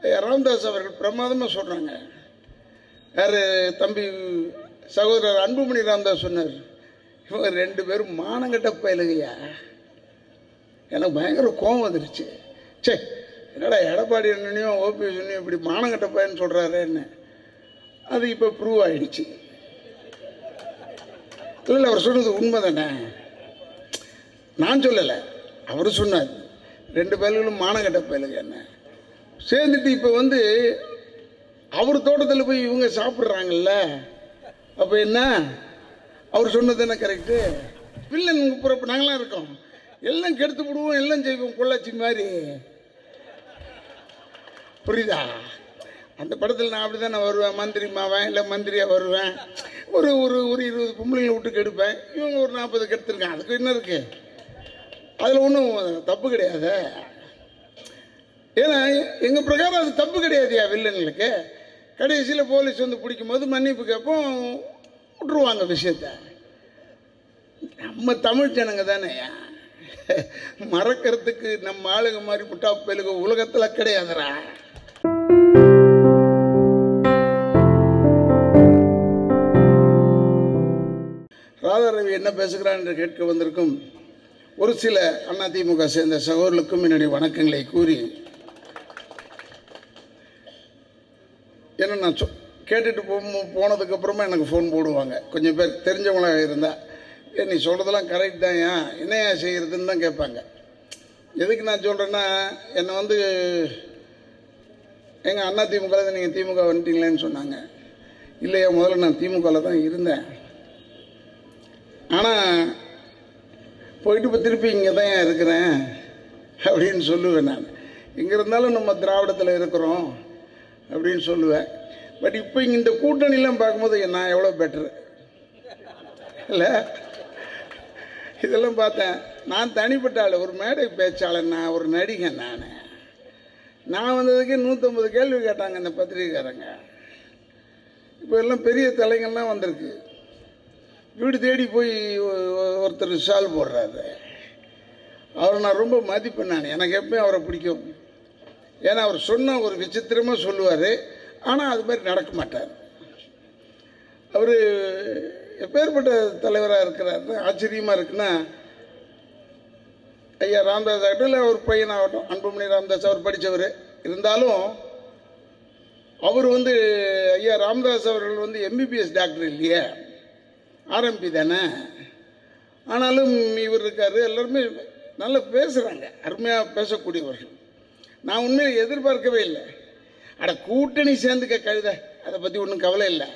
ராமதாஸ் அவர்கள் பிரமாதமாக சொல்கிறாங்க. யார் தம்பி சகோதரர் அன்புமணி ராமதாஸ் சொன்னார், இவங்க 2 பேரும் மானங்கட்ட பயலுகையா. எனக்கு பயங்கர கோபம் வந்துருச்சு. சே, என்னடா எடப்பாடி அண்ணனையும் ஓபிஎஸ் அண்ணையும் இப்படி மானங்கட்ட பையன்னு சொல்கிறாருன்னு. அது இப்போ ப்ரூவ் ஆகிடுச்சு. இல்லை, அவர் சொன்னது உண்மை தானே, நான் சொல்லலை, அவர் சொன்னார். 2 பயல்களும் மானங்கட்ட பயலுங்க என்ன சேர்ந்துட்டு இப்போ அவர் தோட்டத்தில் போய் இவங்க சாப்பிட்றாங்கல்ல. அப்போ என்ன, அவர் சொன்னது என்ன கரெக்டு? வில்லன் புறப்பு நாங்களாம் இருக்கோம், எல்லாம் கெடுத்து விடுவோம், எல்லாம் செய்வோம், பொள்ளாச்சி மாதிரி. புரியுதா? அந்த படத்தில் நான் அப்படி தான் நான் வருவேன், மந்திரி மாவேன், இல்லை மந்திரியாக வருவேன், ஒரு ஒரு ஒரு 20 பொம்பளைங்களை விட்டு கெடுப்பேன். இவங்க ஒரு 40 கெடுத்துருக்கான். அதுக்கு என்ன இருக்கு? அதில் ஒன்றும் தப்பு கிடையாது. ஏன்னா எங்கள் பிரகாரம் அது தப்பு கிடையாதுயா. வில்லன்களுக்கு கடைசியில் போலீஸ் பிடிக்கும் போது மன்னிப்பு கேட்போம், விட்டுருவாங்க விஷயத்த. நம்ம தமிழ் ஜனங்க தானேயா, மறக்கிறதுக்கு நம்ம ஆளுங்க மாதிரி முட்டா பேலுக உலகத்தில் கிடையாதுரா. ராதாரவி என்ன பேசுகிறான் என்று கேட்க வந்திருக்கும் ஒரு சில அதிமுக சேர்ந்த சகோதரர்களுக்கும் என்னுடைய வணக்கங்களை கூறி, ஏன்னா நான் கேட்டுட்டு போனதுக்கப்புறமா எனக்கு ஃபோன் போடுவாங்க கொஞ்சம் பேர் தெரிஞ்சவங்களாக இருந்தால், நீ சொல்கிறதெல்லாம் கரெக்ட் தான், ஏன் என்னையா செய்கிறதுன்னு தான் கேட்பாங்க. எதுக்கு நான் சொல்கிறேன்னா, என்னை எங்கள் அதிமுக நீங்கள் திமுக வந்துட்டீங்களேன்னு சொன்னாங்க. இல்லையா, முதல்ல நான் திமுகவில் தான் இருந்தேன், ஆனால் போயிட்டு இப்போ திருப்பி இங்கே தான் இருக்கிறேன் அப்படின்னு சொல்லுவேன். நான் இங்கே இருந்தாலும் நம்ம திராவிடத்தில் இருக்கிறோம் அப்படின்னு சொல்லுவேன். பட் இப்போ இந்த கூட்டணிலாம் பார்க்கும்போது நான் எவ்வளோ பெட்ரு இல்லை, இதெல்லாம் பார்த்தேன். நான் தனிப்பட்ட ஆள், ஒரு மேடை பேச்சாளர், நான் ஒரு நடிகன். நான் வந்ததுக்கே 150 கேள்வி கேட்டாங்க இந்த பத்திரிகைக்காரங்க. இப்போ எல்லாம் பெரிய தலைங்கள்லாம் வந்திருக்கு. வீடு தேடி போய் ஒருத்தர் ஷால் போடுறாரு. அவரை நான் ரொம்ப மதிப்பேன். நான் எனக்கு எப்பயும் அவரை பிடிக்கும். ஏன்னா அவர் சொன்ன ஒரு விசித்திரமாக சொல்லுவார், ஆனால் அது மாதிரி நடக்க மாட்டார். அவர் எப்பேற்பட்ட தலைவராக இருக்கிறார், ஆச்சரியமாக இருக்குன்னா, ஐயா ராமதாஸ் ஆகட்டும், இல்லை ஒரு பையனாகட்டும், அன்புமணி ராமதாஸ், அவர் படித்தவர் இருந்தாலும், அவர் ஐயா ராமதாஸ் அவர்கள் எம்பிபிஎஸ் டாக்டர் இல்லையே, ஆர்எம்பி தானே. ஆனாலும் இவர் இருக்கார், எல்லாருமே நல்லா பேசுகிறாங்க, அருமையாக பேசக்கூடியவர்கள். நான் உண்மையில் எதிர்பார்க்கவே இல்லை. அட கூட்டணி சேர்ந்துக்க கழுத, அதை பற்றி ஒன்றும் கவலை இல்லை.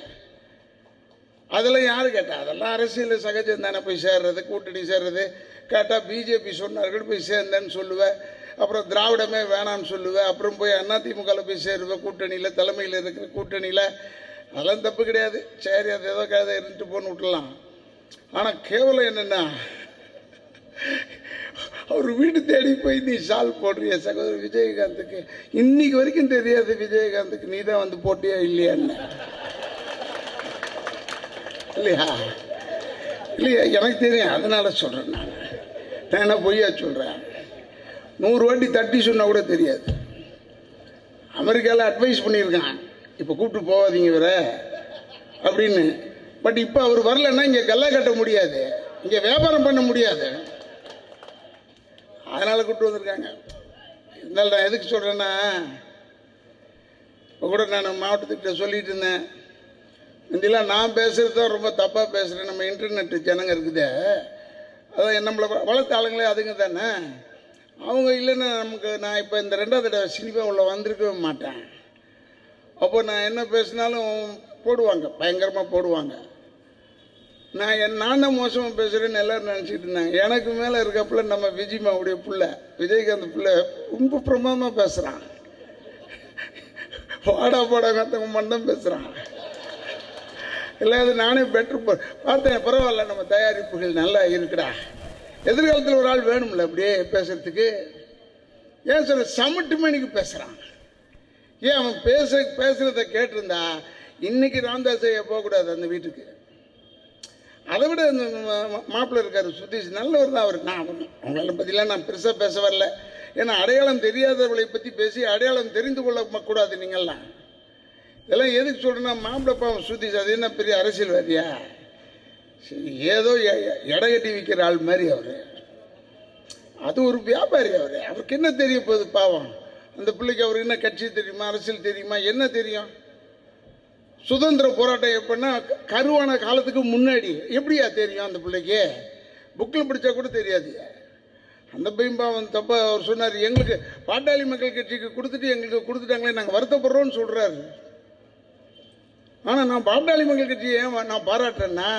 அதெல்லாம் யார் கேட்டா? அதெல்லாம் அரசியல் சகஜம் தானே. போய் சேர்றது, கூட்டணி சேர்றது. கேட்டால் பிஜேபி சொன்னார்கள் போய் சேர்ந்தேன்னு சொல்லுவேன், அப்புறம் திராவிடமே வேணான்னு சொல்லுவேன், அப்புறம் போய் அதிமுகவில் போய் சேருவேன், கூட்டணியில் தலைமையில் இருக்கிற கூட்டணியில். அதெல்லாம் தப்பு கிடையாது. சரி, அது ஏதோ கதை இருந்துட்டு போன்னு விட்டுலாம். ஆனால் கேவலம் என்னென்னா, அவர் வீட்டு தேடி போய் நீ ஷால் போடுறிய சகோதரர் விஜயகாந்துக்கு. இன்னைக்கு வரைக்கும் தெரியாது விஜயகாந்துக்கு நீ தான் போட்டியா இல்லையான்னு. இல்லையா? இல்லையா, எனக்கு தெரியும், அதனால சொல்கிறேன். நான் என்ன பொய்யா சொல்கிறேன்? 100 வாட்டி தட்டி சொன்னால் கூட தெரியாது. அமெரிக்காவில் அட்வைஸ் பண்ணியிருக்கான், இப்போ கூப்பிட்டு போகாதீங்க வேற அப்படின்னு. பட் இப்போ அவர் வரலன்னா இங்கே கல்லா கட்ட முடியாது, இங்கே வியாபாரம் பண்ண முடியாது, அதனால் கூப்பிட்டு வந்திருக்காங்க. இருந்தாலும் நான் எதுக்கு சொல்கிறேன்னா, இப்போ கூட நான் மாவட்டத்துக்கிட்ட சொல்லிட்டு இருந்தேன், இதெல்லாம் நான் பேசுகிறது தான் ரொம்ப தப்பாக பேசுகிறேன். நம்ம இன்டர்நெட் ஜனங்க இருக்குது, அதான் நம்மளை வளர்த்த ஆளுங்களே அதுங்க தானே. அவங்க இல்லைன்னா நமக்கு, நான் இப்போ இந்த 2வது தடவை சினிமா உள்ள வந்திருக்கவே மாட்டேன். அப்போ நான் என்ன பேசினாலும் போடுவாங்க, பயங்கரமாக போடுவாங்க. நான் தான் மோசமாக பேசுகிறேன்னு எல்லோரும் நினச்சிட்டு இருந்தாங்க. எனக்கு மேலே இருக்கப்பல நம்ம விஜயமாவுடைய பிள்ளை, விஜயகாந்த் பிள்ளை ரொம்ப பிரமாதமாக பேசுகிறான். பாடா மற்றவங்க மட்டும் பேசுகிறான். இல்லை, அது நானே பெட்ரு பார்த்தேன். பரவாயில்ல, நம்ம தயாரிப்புகள் நல்லா இருக்குடா. எதிர்காலத்தில் ஒரு ஆள் வேணும்ல அப்படியே பேசுறதுக்கு. ஏன் சொல்ல சமட்டு மணிக்கு பேசுகிறான். ஏன் அவன் பேசுகிறத கேட்டிருந்தா இன்னைக்கு ராமதாஸ் போகக்கூடாது அந்த வீட்டுக்கு. அதை விட அந்த மாப்பிள்ளை இருக்கார் சுதீஷ், நல்லவர் தான் அவர். நான் அவங்கள பற்றிலாம் நான் பெருசாக பேச வரல. ஏன்னா அடையாளம் தெரியாதவர்களை பற்றி பேசி அடையாளம் தெரிந்து கொள்ளக்கூடாது. நீங்கள்லாம் இதெல்லாம் எதுக்கு சொல்றேன்னா, மாம்பழப்பாவம் சுத்தி அது என்ன பெரிய அரசியல்வாதியா? சரி, ஏதோ எடை கட்டி விற்கிற ஆள் மாதிரி அவரு. அது ஒரு வியாபாரி. அவருக்கு என்ன தெரிய போகுது பாவம்? அந்த பிள்ளைக்கு அவருக்கு என்ன கட்சி தெரியுமா, அரசியல் தெரியுமா, என்ன தெரியும்? சுதந்திர போராட்டம் எப்படின்னா கருவான காலத்துக்கு முன்னாடி எப்படியா தெரியும் அந்த பிள்ளைக்கு? புக்கில் படித்தா கூட தெரியாது. அந்த பையன் தப்பா அவர் சொன்னார், எங்களுக்கு பாட்டாளி மக்கள் கட்சிக்கு கொடுத்துட்டு எங்களுக்கு கொடுத்துட்டாங்களே நாங்கள் வருத்தப்படுறோம்னு சொல்கிறாரு. ஆனால் நான் பாட்டாளி மக்கள் கட்சியை ஏன் நான் பாராட்டுறேன்னா,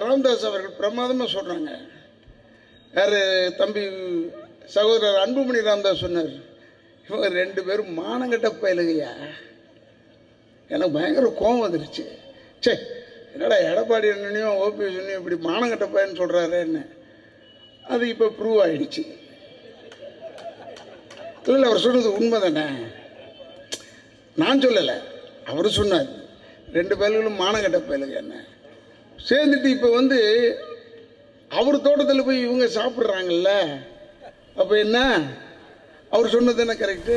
ராமதாஸ் அவர்கள் பிரமாதமாக சொல்கிறாங்க. யார் தம்பி சகோதரர் அன்புமணி ராமதாஸ் சொன்னார், இவங்க 2 பேரும் மானங்கட்ட பயலுகையா. எனக்கு பயங்கர கோபம் வந்துருச்சு. சே, என்னடா எடப்பாடி அண்ணனையும் ஓபிஎஸ் அண்ணையும் இப்படி மானங்கட்ட பையன்னு சொல்கிறாருன்னு. அது இப்போ ப்ரூவ் ஆகிடுச்சு. இல்லை, அவர் சொன்னது உண்மை தானே, நான் சொல்லலை, அவர் சொன்னார். 2 பயல்களும் மானங்கட்ட பயலுங்க என்ன சேர்ந்துட்டு இப்போ அவர் தோட்டத்தில் போய் இவங்க சாப்பிட்றாங்கல்ல. அப்போ என்ன, அவர் சொன்னது என்ன கரெக்டு?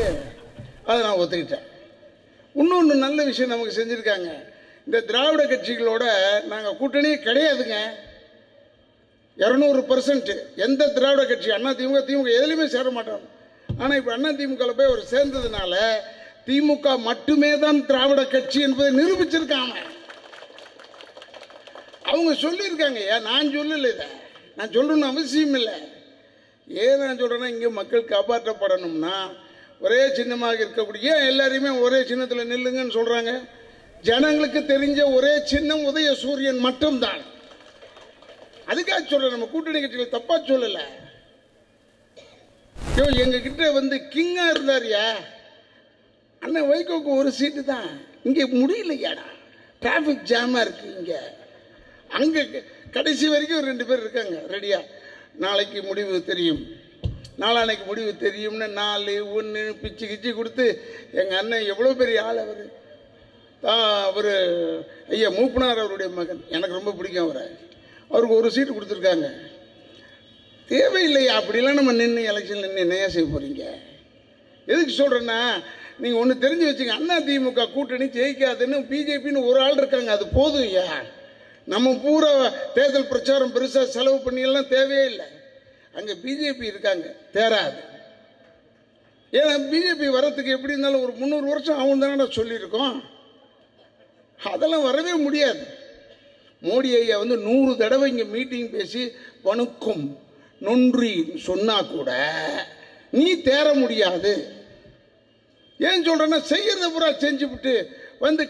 அதை நான் ஒத்துக்கிட்டேன். இன்னொன்று நல்ல விஷயம் நமக்கு செஞ்சுருக்காங்க. இந்த திராவிட கட்சிகளோட நாங்கள் கூட்டணியே கிடையாதுங்க. 200% எந்த திராவிட கட்சி அண்ணா திமுக எதுலையுமே சேர மாட்டோம். ஆனால் இப்போ அண்ணா திமுகவில் போய் அவர் சேர்ந்ததுனால திமுக மட்டுமே தான் திராவிட கட்சி என்பதை நிரூபிச்சிருக்காங்க. அவங்க சொல்லியிருக்காங்க. நான் சொல்லலை, இதை நான் சொல்லணும்னு அவசியம் இல்லை. ஏன் நான் சொல்கிறேன்னா, இங்கே மக்கள் காப்பாற்றப்படணும்னா ஒரே சின்னமாக இருக்கக்கூடிய, ஏன் எல்லாரையுமே ஒரே சின்னத்தில் நில்லுங்கன்னு சொல்கிறாங்க? ஜனங்களுக்கு தெரிஞ்ச ஒரே சின்னம் உதயசூரியன் மட்டும்தான். அதுக்காக சொல்கிறேன், நம்ம கூட்டணி கட்சிகள் தப்பாக சொல்லலை. எங்ககிட்ட கிங்கா இருந்தாரியா அண்ணன் வைகோக்கு ஒரு சீட்டு தான். இங்கே முடியலையாடா, டிராஃபிக் ஜாமாக இருக்கு. இங்கே அங்கே கடைசி வரைக்கும் 2 பேர் இருக்காங்க ரெடியா. நாளைக்கு முடிவு தெரியும், நாளானைக்கு முடிவு தெரியும்னு 4 1 பிச்சு கிச்சு கொடுத்து எங்கள் அண்ணன் எவ்வளோ பெரிய ஆள். அவர் ஐயா மூப்பனார் அவருடைய மகன், எனக்கு ரொம்ப பிடிக்கும் அவரை. அவருக்கு ஒரு சீட்டு கொடுத்துருக்காங்க. தேவையில்லையா அப்படிலாம் நம்ம நின்று எலெக்ஷன் நின்று என்ன செய்ய போகிறீங்க? எதுக்கு சொல்கிறேன்னா, நீங்கள் ஒன்று தெரிஞ்சு வச்சுங்க, அண்ணா திமுக கூட்டணி ஜெயிக்காதுன்னு பிஜேபின்னு ஒரு ஆள் இருக்காங்க, அது போதும். ஐயா நம்ம பூரா தேர்தல் பிரச்சாரம் பெருசாக செலவு பண்ணியெல்லாம் தேவையே இல்லை. அங்கே பிஜேபி இருக்காங்க, தேராது. ஏன்னா பிஜேபி வரத்துக்கு எப்படி இருந்தாலும் ஒரு 300 வருஷம் ஆகும் தானே சொல்லியிருக்கோம். அதெல்லாம் வரவே முடியாது. மோடி ஐயா 100 தடவை இங்கே மீட்டிங் பேசி வணக்கம் நன்றி சொன்னா கூட நீ தேர முடியாது. ஏன் சொல்றேன்னா, செய்யறத பூரா செஞ்சு விட்டு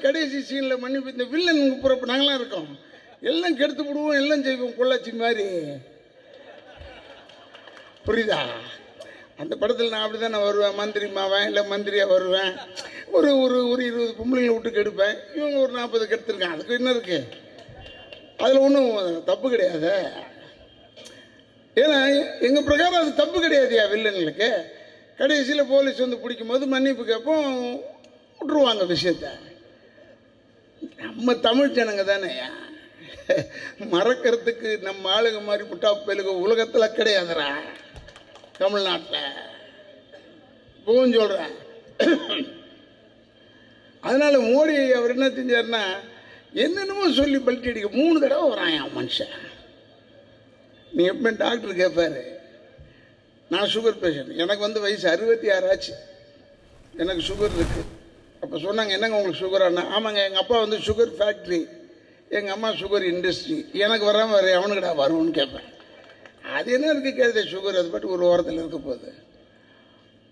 கடைசி சீன்ல மன்னிப்பு, இந்த வில்லன் புறப்பு நாங்களாம் இருக்கோம், எல்லாம் கெடுத்து விடுவோம், எல்லாம் செய்வோம், பொள்ளாச்சி மாதிரி. புரியுதா? அந்த படத்தில் நான் அப்படிதான் நான் வருவேன், மந்திரி மாவேன், இல்லை மந்திரியா வருவேன், ஒரு ஒரு ஒரு 20 பொம்பளைங்களை விட்டு கெடுப்பேன். இவங்க ஒரு 40 கெடுத்துருக்காங்க. அதுக்கு என்ன இருக்கு? அதில் ஒன்றும் தப்பு கிடையாது. ஏன்னா எங்கள் பிரகாரம் அது தப்பு கிடையாதுயா. வில்லன்களுக்கு கடைசியில் போலீஸ் பிடிக்கும் போது மன்னிப்பு கேட்போம், விட்டுருவாங்க விஷயத்த. நம்ம தமிழ் ஜனங்க தானே, மறக்கிறதுக்கு நம்ம ஆளுங்க மாதிரி முட்டா பெலுக உலகத்தில் கிடையாதுரா. தமிழ்நாட்டில் இப்பவும் சொல்கிறேன். அதனால மோடி அவர் என்ன செஞ்சார்னா, என்னென்னமோ சொல்லி பல்ட்டி அடிக்க 3 தடவை வரான் என் மனுஷன். நீ எப்பவுமே டாக்டர் கேட்பாரு, நான் சுகர் பேஷண்ட், எனக்கு வயசு 66 ஆச்சு, எனக்கு சுகர் இருக்கு. அப்போ சொன்னாங்க, என்னங்க உங்களுக்கு சுகரானா? ஆமாங்க, எங்கள் அப்பா சுகர் ஃபேக்ட்ரி, எங்கள் அம்மா சுகர் இண்டஸ்ட்ரி, எனக்கு வராமல் வேறு அவனுக்குடா வரும்னு கேட்பேன். அது என்ன இருக்குது கேட்குது சுகர், அது பாட்டு ஒரு ஓரத்தில் இருக்க போகுது.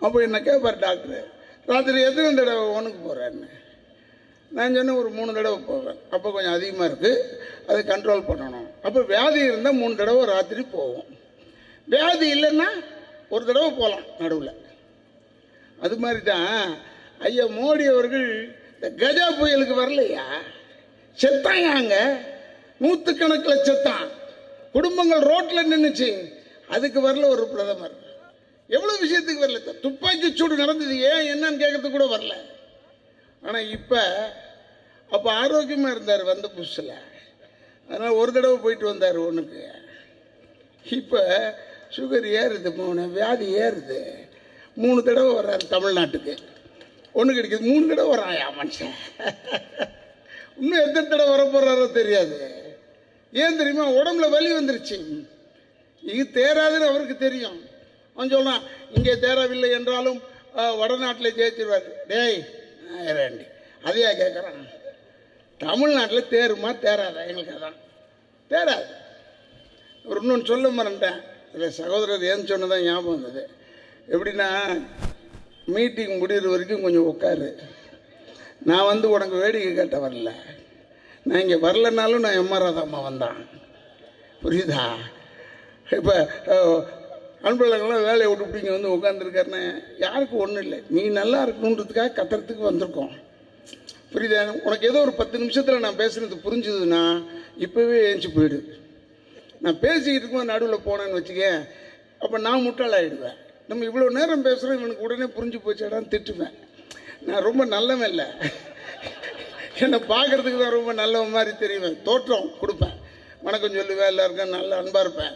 அப்போ என்ன கேட்பார் டாக்டர், ராத்திரி எத்தனை தடவை உனக்கு போகிறேன்னு. நான் சொன்னேன், ஒரு 3 தடவை போவேன். அப்போ கொஞ்சம் அதிகமாக இருக்குது, அதை கண்ட்ரோல் பண்ணணும். அப்போ வியாதி இருந்தால் 3 தடவை ராத்திரி போவோம், வியாதி இல்லைன்னா 1 தடவை போகலாம் நடுவில். அது மாதிரி தான் ஐயா மோடி அவர்கள் இந்த கஜா புயலுக்கு வரலையா, செத்தாங்க, 100 கணக்கில் செத்தான், குடும்பங்கள் ரோட்டில் நின்றுச்சு, அதுக்கு வரல ஒரு பிரதமர். எவ்வளோ விஷயத்துக்கு வரல. துப்பாக்கி சூடு நடந்தது, ஏன் என்னன்னு கேட்கறதுக்கு கூட வரல. ஆனால் அப்போ ஆரோக்கியமாக இருந்தார் வந்த புதுசில், அதனால் 1 தடவை போயிட்டு வந்தார் ஒன்றுக்கு. இப்போ சுகர் ஏறுது, 3 வியாதி ஏறுது. 3 தடவை வர்றாரு தமிழ்நாட்டுக்கு, ஒன்று கிடைக்குது. 3 தடவை வர்றாயா மனுஷன். இன்னும் எத்தனை தடவை வர போகிறாரோ தெரியாது. ஏன் தெரியுமா? உடம்புல வலி வந்துருச்சு. இது தேராதுன்னு அவருக்கு தெரியும். அவன் சொல்கிறான், இங்கே தேரவில்லை என்றாலும் வடநாட்டில் ஜெயிச்சிருவார். டேய் ஆயிரண்டி அதையா கேட்குறான். தமிழ்நாட்டில் தேருமா தேராதா? எங்களுக்கு அதான் தேராது. ஒரு இன்னொன்று சொல்ல மறந்துட்டேன். இல்லை சகோதரர் ஏன்னு சொன்னதான் ஞாபகம் வந்தது. எப்படின்னா, மீட்டிங் முடிகிற வரைக்கும் கொஞ்சம் உட்காரு. நான் வந்து உனக்கு வேடிக்கை கேட்ட வரல. நான் இங்கே வரலனாலும் நான் எம்ஆராதாம்மா வந்தான். புரியுதா? இப்போ அன்பழகெல்லாம் வேலையை விட்டு இங்கே வந்து உட்காந்துருக்காருன்னு யாருக்கும் ஒன்றும் இல்லை. நீ நல்லா இருக்கணுன்றதுக்காக கத்துறதுக்கு வந்திருக்கோம். புரியுதா? உனக்கு ஏதோ ஒரு 10 நிமிஷத்தில் நான் பேசுகிறது புரிஞ்சுதுன்னா இப்போவே ஏஞ்சி போயிடு. நான் பேசிக்கிட்டு இருக்கும்போது நடுவில் போனேன்னு வச்சுக்க, அப்போ நான் முட்டாளாயிடுவேன். நம்ம இவ்வளோ நேரம் பேசுகிறோம், இவனுக்கு உடனே புரிஞ்சு போச்சாடான்னு திட்டுவேன். நான் ரொம்ப நல்லவன் இல்லை, என்னை பார்க்குறதுக்கு தான் ரொம்ப நல்லவன் மாதிரி தெரியுவேன். தோற்றம் கொடுப்பேன், வணக்கம் சொல்லுவேன், எல்லாருக்கும் நல்ல அன்பாக இருப்பேன்.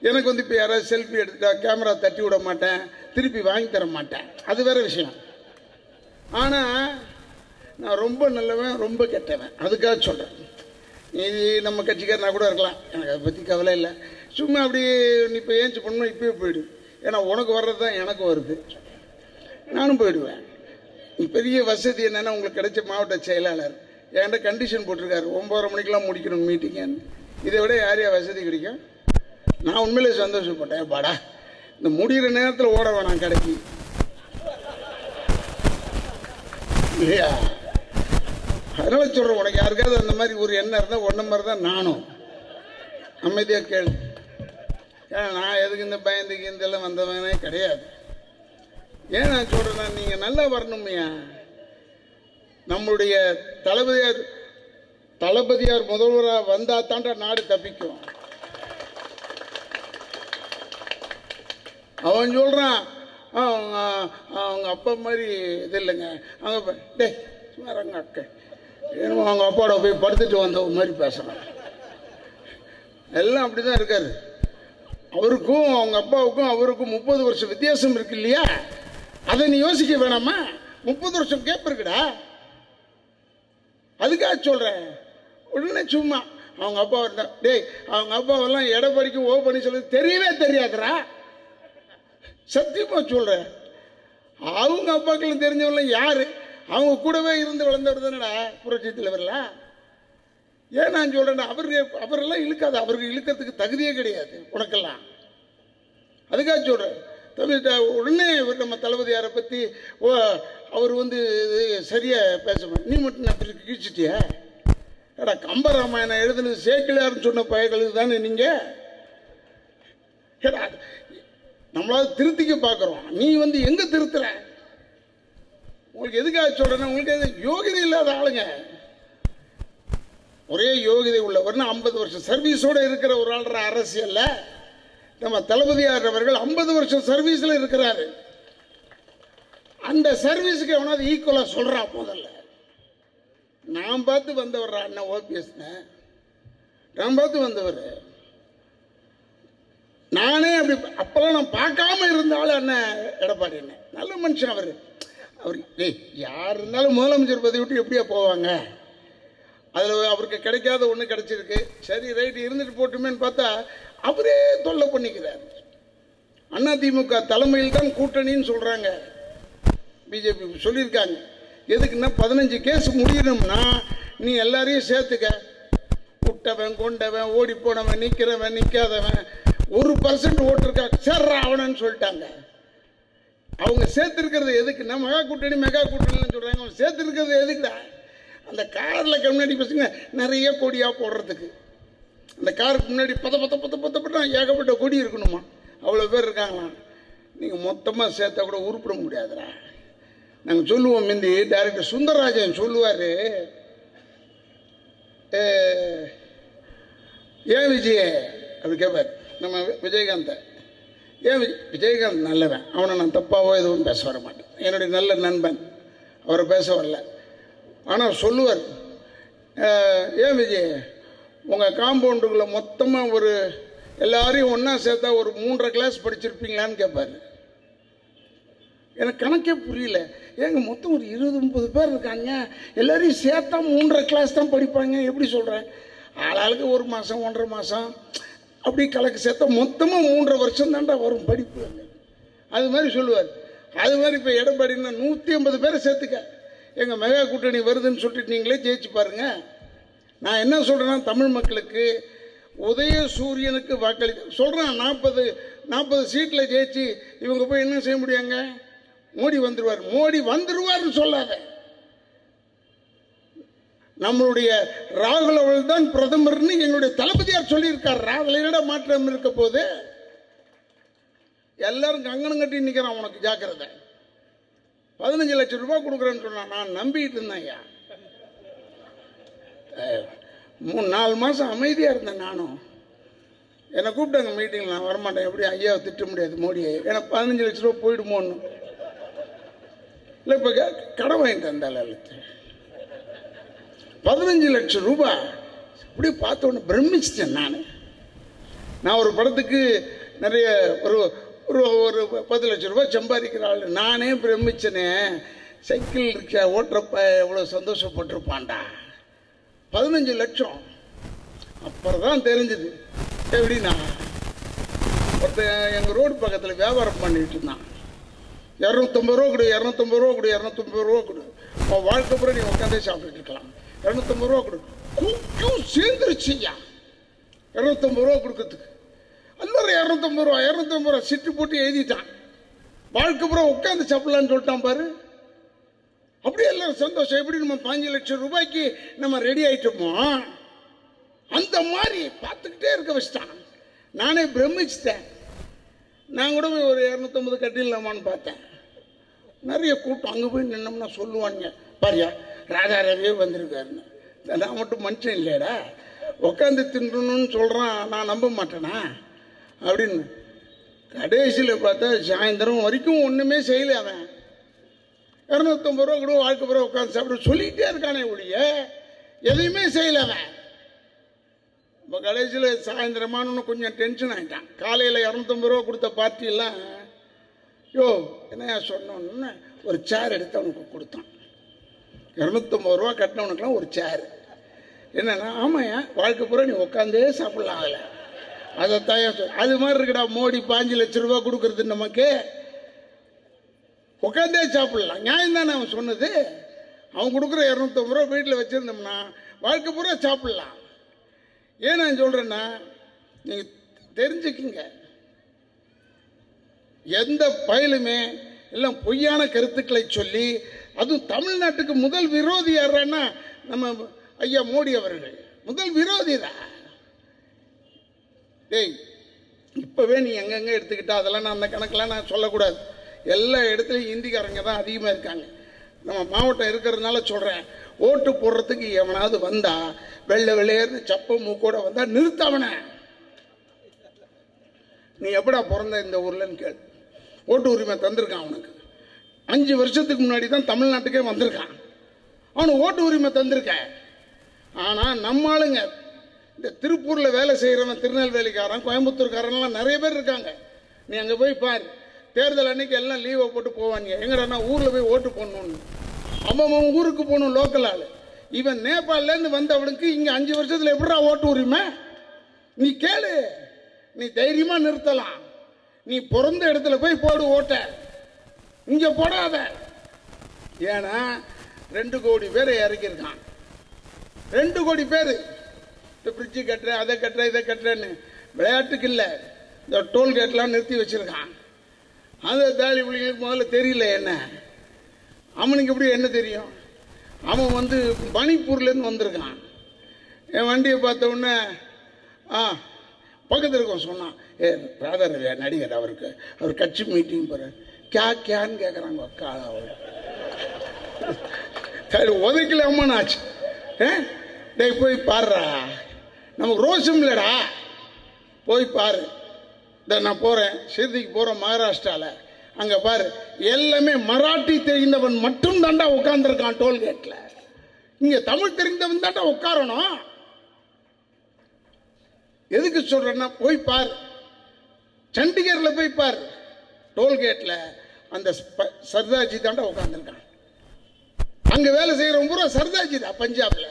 எனக்கு வந்து இப்போ யாராவது செல்ஃபி எடுத்துட்டா கேமரா தட்டி விட மாட்டேன், திருப்பி வாங்கி தர மாட்டேன். அது வேறு விஷயம். ஆனால் நான் ரொம்ப நல்லவன், ரொம்ப கெட்டவன். அதுக்காக சொல்கிறேன். இது நம்ம கட்சிக்காரனா கூட இருக்கலாம், எனக்கு அதை பற்றி கவலை இல்லை. சும்மா அப்படி நீ இப்போ ஏஞ்சி பண்ணணும், இப்போயே போயிடு. ஏன்னா உனக்கு வர்றது தான் எனக்கு வருது, நானும் போயிடுவேன். பெரிய வசதி என்னென்னா, உங்களுக்கு கிடைச்ச மாவட்ட செயலாளர் என்கிட்ட கண்டிஷன் போட்டிருக்காரு, 9:30 மணிக்கெலாம் முடிக்கணும் மீட்டிங்கன்னு. இதை விட யாரையா வசதி கிடைக்கும்? நான் உண்மையிலே சந்தோஷப்பட்டேன். பாடா, இந்த முடிகிற நேரத்தில் ஓட வேணாம் கடைக்கு, இல்லையா? அதனால சொல்கிறேன், உனக்கு யாருக்காவது அந்த மாதிரி ஒரு எண்ணம் இருந்தால் ஒன்றை மாதிரி தான் நானும். அமைதியாக கேளு. ஏன்னா நான் எதுக்கு இந்த பயந்துக்கு இதெல்லாம் வந்தவனே கிடையாது. ஏன் நான் சொல்கிறேன்னா, நீங்கள் நல்லா வரணுமையா. நம்முடைய தளபதியார் முதல்வராக வந்தால் தாண்டா நாடு தப்பிக்கும். அவன் சொல்கிறான், அவங்க அப்பா மாதிரி இது இல்லைங்க, அவங்க டே சுமாரங்க அக்கா என்னமோ அவங்க அப்பாவோட போய் படுத்துட்டு வந்த மாதிரி பேசுகிறான். எல்லாம் அப்படி தான் இருக்காரு. அவருக்கும் அவங்க அப்பாவுக்கும் அவருக்கும் 30 வருஷம் வித்தியாசம் இருக்கு இல்லையா? அதை நீ யோசிக்க வேணாமா? 30 வருஷம் கேப் இருக்குடா. அதுக்காக சொல்கிறேன். உடனே சும்மா அவங்க அப்பா இருந்தா, டேய் அவங்க அப்பாவெல்லாம் எடப்பாடிக்கு பண்ணி சொல்லுது தெரியவே தெரியாதுரா. சத்தியமாக சொல்கிறேன். அவங்க அப்பாக்களும் தெரிஞ்சவங்களாம் யாரு? அவங்க கூடவே இருந்து வளர்ந்தவர் தானடா புரட்சி தலைவர்ல. ஏன் நான் சொல்கிறேன்னா, அவரெல்லாம் இழுக்காது, அவருக்கு இழுக்கிறதுக்கு தகுதியே கிடையாது உனக்கெல்லாம். அதுக்காக சொல்கிறேன். உடனே நம்ம தளபதியாரை பற்றி அவர் வந்து சரியாக பேச நீ மட்டும் நான் கீழ்ச்சிட்டியா? ஏடா கம்பராமாயணம் எழுதுனது சேக்கிழார்னு சொன்ன பயர்களுக்கு தானே நீங்கள். ஏடா நம்மளாவது திருத்திக்க பார்க்குறோம், நீ வந்து எங்கே திருத்துற? உங்களுக்கு எதுக்காக சொல்கிறேன்னா, உங்களுக்கு எது யோகிதை இல்லாத ஆளுங்க. ஒரே யோகிதை உள்ளவர்னு 50 வருஷம் சர்வீஸோடு இருக்கிற ஒரு ஆள்ற அரசியல்ல நம்ம தளபதியார் அவர்கள் 50 வருஷம் சர்வீஸில் இருக்கிறாரு. அந்த சர்வீஸுக்கு எவனாவது ஈக்குவலாக சொல்கிறா? முதல்ல நான் பார்த்து வந்தவர் அண்ணன் ஓபிஎஸ், நான் பார்த்து வந்தவர். நானே அப்படி அப்பெல்லாம் நான் பார்க்காம இருந்தாலும் அண்ணன் எடப்பாடி அண்ணன் நல்ல மனுஷன். அவர் யார் இருந்தாலும் முதலமைச்சர் பதவி விட்டு எப்படியா போவாங்க? அதில் அவருக்கு கிடைக்காத ஒன்று கிடைச்சிருக்கு, சரி ரைட்டு இருந்துட்டு போட்டுமேன்னு பார்த்தா அவரே தொல்லை பண்ணிக்கிறார். அதிமுக தலைமையில் தான் கூட்டணின்னு சொல்கிறாங்க, பிஜேபி சொல்லியிருக்காங்க. எதுக்குன்னா 15 கேஸ் முடியணும்னா நீ எல்லாரையும் சேர்த்துக்க. குட்டவன் கொண்டவன் ஓடி போனவன் நிற்கிறவன் நிற்காதவன் 1% ஓட்டிருக்கா சேர்றா அவனன்னு சொல்லிட்டாங்க. அவங்க சேர்த்துருக்கிறது எதுக்குன்னா மெகா கூட்டணின்னு சொல்கிறாங்க. அவங்க சேர்த்துருக்கிறது எதுக்குடா? அந்த காரில் முன்னாடி பசங்க நிறைய கொடியாக போடுறதுக்கு. அந்த காருக்கு முன்னாடி பத்த ஏகப்பட்ட கொடி இருக்கணுமா? அவ்வளோ பேர் இருக்காங்களாம். நீங்கள் மொத்தமாக சேர்த்தா கூட உருப்பிட முடியாதுடா. நாங்கள் சொல்லுவோம், மிந்தி டைரக்டர் சுந்தரராஜன் சொல்லுவார், ஏன் விஜய் அப்படி கேட்பார் நம்ம விஜயகாந்தை. ஏன் விஜயகாந்த் நல்லவன், அவனை நான் தப்பாவோ எதுவும் பேச வர மாட்டேன், என்னுடைய நல்ல நண்பன், அவரை பேச வரல. ஆனால் சொல்லுவார், ஏன் விஜய் உங்கள் காம்பவுண்டுக்குள்ளே மொத்தமாக ஒரு எல்லாரையும் ஒன்றா சேர்த்தா ஒரு 3.5 கிளாஸ் படிச்சிருப்பீங்களான்னு கேட்பாரு. எனக்கு கணக்கே புரியல. ஏங்க மொத்தம் ஒரு 20-30 பேர் இருக்காங்க, எல்லாரையும் சேர்த்தா 3.5 கிளாஸ் தான் படிப்பாங்க, எப்படி சொல்கிறேன்? ஆளாளுக்கு 1 மாதம் 1.5 மாதம் அப்படி கணக்கு சேர்த்தா மொத்தமாக 3.5 வருஷம் தாண்டா வரும் படிப்பு. அது மாதிரி சொல்லுவார். அது மாதிரி இப்போ எடப்பாடினா 150 பேரை சேர்த்துக்க, எங்கள் மெகா கூட்டணி வருதுன்னு சொல்லிட்டு நீங்களே ஜெயிச்சு பாருங்க. நான் என்ன சொல்கிறேன்னா, தமிழ் மக்களுக்கு உதயசூரியனுக்கு வாக்களிக்க சொல்கிறேன். 40 சீட்டில் ஜெயிச்சு இவங்க போய் என்ன செய்ய முடியாங்க? மோடி வந்துடுவார், மோடி வந்துடுவார்னு சொல்லாத. நம்மளுடைய ராகுல் அவர்கள் தான் பிரதமர்னு எங்களுடைய தளபதியார் சொல்லியிருக்கார். ராகுல மாற்றம் இருக்க போது எல்லாரும் கங்கணம் கட்டி நிற்கிறான். உனக்கு ஜாக்கிரதை. 15 லட்சம் ரூபாய் கொடுக்குறேன்னு சொன்னான். நான் நம்பிக்கிட்டு இருந்தேன். ஐயா 3-4 மாதம் அமைதியாக இருந்தேன். நானும் என்னை கூப்பிட்டாங்க மீட்டிங்கில், நான் வரமாட்டேன். எப்படி ஐயாவை திட்ட முடியாது மோடியை, ஏன்னா 15 லட்ச ரூபா போயிடுமோன்னு. இல்லை இப்போ கடன் வாங்கிட்டு வந்தால 15 லட்சம் ரூபாய் இப்படி பார்த்த உடனே பிரமிச்சிட்டேன். நான் ஒரு படத்துக்கு நிறைய ஒரு ஒரு 10 லட்சம் ரூபாய் சம்பாதிக்கிற ஆள் நானே பிரமிச்சனே. சைக்கிள் ரிக்ஷா ஓட்டுறப்ப எவ்வளோ சந்தோஷப்பட்டிருப்பான்டா. 15 லட்சம். அப்புறம் தான் தெரிஞ்சுது எப்படின்னா, ஒருத்தன் எங்கள் ரோடு பக்கத்தில் வியாபாரம் பண்ணிட்டு இருந்தான். 250 ரூபா கொடு, 250 ரூபா கொடு, 250 ரூபா கொடு, உன் வாழ்க்கை பூரா நீ உட்காந்தே சாப்பிட்டுட்டு இருக்கலாம், 250 ரூபா கொடு. கூட்டம் சேர்ந்துருச்சுயா 250 ரூபா கொடுக்கறதுக்கு. எல்லாரும் 250 ரூபா 250 ரூபா சிட்டு போட்டு எழுதிட்டான். வாழ்க்கை பூரா உட்காந்து சாப்பிடலான்னு சொல்லிட்டான் பாரு. அப்படியே எல்லாரும் சந்தோஷம். எப்படி நம்ம 5 லட்சம் ரூபாய்க்கு நம்ம ரெடி ஆயிட்டோமோ அந்த மாதிரி பார்த்துக்கிட்டே இருக்க வச்சுட்டான். நானே பிரமிச்சிட்டேன். நான் கூட போய் ஒரு 250 கட்டிடலாமான்னு பார்த்தேன். நிறைய கூட்டம். அங்கே போய் நின்னோம்னா சொல்லுவாங்க, பாரியா ராஜா ரவியே வந்திருக்காருன்னு. நான் மட்டும் மனுஷன் இல்லையடா, உட்காந்து தின்றணும்னு சொல்கிறான், நான் நம்ப மாட்டேனா அப்படின்னு. கடைசியில் பார்த்தா சாயந்தரம் வரைக்கும் ஒன்றுமே செய்யலை. அவன் 250 ரூபா கூட வாழ்க்கை பூரா உட்காந்து சாப்பிட சொல்லிகிட்டே இருக்கானே ஒழிய எதையுமே செய்யலை அவன். இப்போ கடைசியில் சாயந்தரமானு கொஞ்சம் டென்ஷன் ஆகிட்டான். காலையில் 250 ரூபா கொடுத்த பார்ட்டியெல்லாம் என்னையா சொன்னோன்னு ஒரு சேர் எடுத்து அவனுக்கு கொடுத்தான். 250 ரூபா கட்டினவனுக்குலாம் ஒரு சேர். என்னன்னா, ஆமாயா வாழ்க்கை பூரா நீ உட்காந்தே சாப்பிடலாம் அதில். அதைத்தான் அது மாதிரி இருக்குடா மோடி 5 லட்சம் ரூபா கொடுக்கறது. நமக்கு உட்காந்தே சாப்பிடலாம், நியாயம் தானே அவன் சொன்னது. அவன் கொடுக்குற 250 ரூபா வீட்டில் வச்சுருந்தோம்னா வாழ்க்கை பூரா சாப்பிடலாம். ஏன் நான் சொல்கிறேன்னா, நீங்கள் தெரிஞ்சுக்குங்க, எந்த பயலுமே எல்லாம் பொய்யான கருத்துக்களை சொல்லி, அதுவும் தமிழ்நாட்டுக்கு முதல் விரோதி யாரான்னா நம்ம ஐயா மோடி அவர்கள் முதல் விரோதி தான். டேய் இப்போவே நீ எங்கெங்கே எடுத்துக்கிட்டா அதெல்லாம் நான் அந்த கணக்கெலாம் நான் சொல்லக்கூடாது. எல்லா இடத்துலையும் இந்திக்காரங்க தான் அதிகமாக இருக்காங்க. நம்ம மாவட்டம் இருக்கிறதுனால சொல்கிறேன். ஓட்டு போடுறதுக்கு எவனாவது வந்தா வெள்ளை வெள்ளையர்னு சப்ப மூக்கோட வந்தா நிறுத்தவன. நீ எப்படா பிறந்த இந்த ஊர்லன்னு கேளு. ஓட்டு உரிமை தந்திருக்கான் அவனுக்கு. 5 வருஷத்துக்கு முன்னாடி தான் தமிழ்நாட்டுக்கே வந்திருக்கான். அவனுக்கு ஓட்டு உரிமை தந்திருக்க. ஆனால் நம்ம ஆளுங்க இந்த திருப்பூரில் வேலை செய்கிறவன், திருநெல்வேலிக்காரன், கோயம்புத்தூர்காரன்லாம் நிறைய பேர் இருக்காங்க. நீ அங்கே போய் பார். தேர்தல் அன்னைக்கு எல்லாம் லீவை போட்டு போவாங்க. எங்கடா ஊரில் போய் ஓட்டு போடணும்னு. அவன் ஊருக்கு போகணும் லோக்கல் ஆள். இவன் நேபாளிலேருந்து வந்தவனுக்கு இங்கே 5 வருஷத்தில் எப்படா ஓட்டு உரிமை? நீ கேளு. நீ தைரியமாக நிறுத்தலாம். நீ பிறந்த இடத்துல போய் போடு ஓட்ட, இங்கே போடாத. ஏன்னா 2 கோடி பேரை இறக்கியிருக்கான். 2 கோடி பேர் இந்த பிரிட்ஜு கட்டுறேன், அதை கட்டுறேன், இதை கட்டுறேன்னு விளையாட்டுக்கு இல்லை. இந்த டோல்கேட்லாம் நிறுத்தி வச்சிருக்கான். அந்த தாலி பிள்ளைங்களுக்கு முதல்ல தெரியல என்ன. அவனுக்கு எப்படி என்ன தெரியும்? அவன் வந்து மணிப்பூர்லேருந்து வந்திருக்கான். என் வண்டியை பார்த்த உடனே பக்கத்தில் இருக்கோம் சொன்னான், ராதா ரவியா நடிகர், அவருக்கு அவர் கட்சி மீட்டிங் போகிறார். கேன்னு கேட்குறாங்க. அக்கா உதைக்கலாமான்னு ஆச்சு. டேய் போய் பாருடா, நமக்கு ரோஷம் இல்லைடா, போய் பாரு. நான் போகிறேன், சிறுதிக்கு போகிறேன் மகாராஷ்டிராவில். அங்கே பாரு, எல்லாமே மராட்டி தெரிந்தவன் மட்டும் தாண்டா உட்காந்துருக்கான் டோல்கேட்டில். இங்கே தமிழ் தெரிந்தவன் தாண்டா உட்காரணும். எதுக்கு சொல்றேன்னா, போய் பார், சண்டிகர்ல போய் பார், டோல்கேட்ல அந்த சர்தார்ஜி தாண்டா உட்காந்துருக்கான். அங்க வேலை செய்யறவங்க பூரா சர்தார்ஜி தான் பஞ்சாப்ல.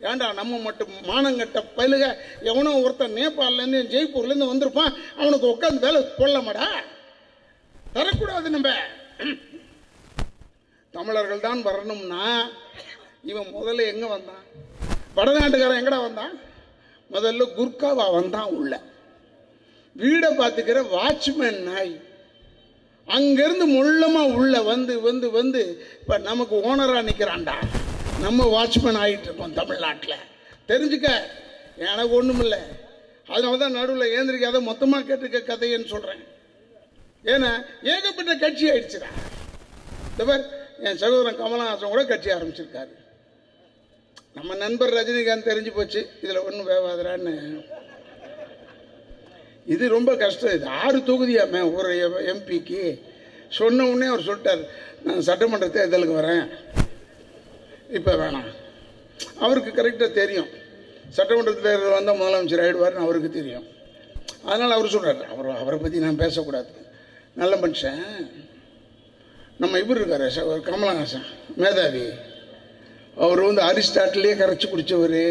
ஏண்டா நம்ம மட்டும் மானங்கட்ட பயிலுக எவனோ ஒருத்தன் நேபாளிலேருந்து ஜெய்ப்பூர்லேருந்து வந்திருப்பான், அவனுக்கு உட்காந்து வேலை போடலாமாடா? தரக்கூடாது. நம்ம தமிழர்கள் தான் வரணும்னா இவன் முதல்ல எங்க வந்தான்? வடநாட்டுக்காரன் எங்கடா வந்தான்? முதல்ல குர்காவா வந்தான். உள்ள வீடை பார்த்துக்கிற வாட்ச்மேன் நாய் அங்கிருந்து முள்ளமா உள்ள வந்து வந்து வந்து இப்ப நமக்கு ஓனரா நிக்கிறான்டா. நம்ம வாட்ச்மேன் ஆகிட்டு இருக்கோம் தமிழ்நாட்டில். தெரிஞ்சுக்க, எனக்கு ஒன்றும் இல்லை. அதனால தான் நடுவில் ஏந்திரிக்காத மொத்தமாக கேட்டுக்க கதைன்னு சொல்கிறேன். ஏன்னா ஏகப்பட்ட கட்சி ஆயிடுச்சுடா. இந்த என் சகோதரன் கமலஹாசன் கூட கட்சி ஆரம்பிச்சிருக்காரு. நம்ம நண்பர் ரஜினிகாந்த் தெரிஞ்சு போச்சு, இதில் ஒன்றும் வேவாதரான்னு. இது ரொம்ப கஷ்டம். இது 6 தொகுதியாமே ஒரு எம்பிக்கு. சொன்ன உடனே அவர் சொல்லிட்டார், நான் சட்டமன்ற தேர்தலுக்கு வரேன், இப்போ வேணாம். அவருக்கு கரெக்டாக தெரியும் சட்டமன்ற தேர்தல் வந்தால் முதலமைச்சர் ஆகிடுவார்னு அவருக்கு தெரியும். அதனால் அவர் சொல்கிறார், அவரை பற்றி நான் பேசக்கூடாது. நல்ல மனுஷன். நம்ம இவர் இருக்கார் கமலஹாசன், மேதாவி. அவர் வந்து அரிஸ்டாட்டிலே கரைச்சி குடித்தவர்.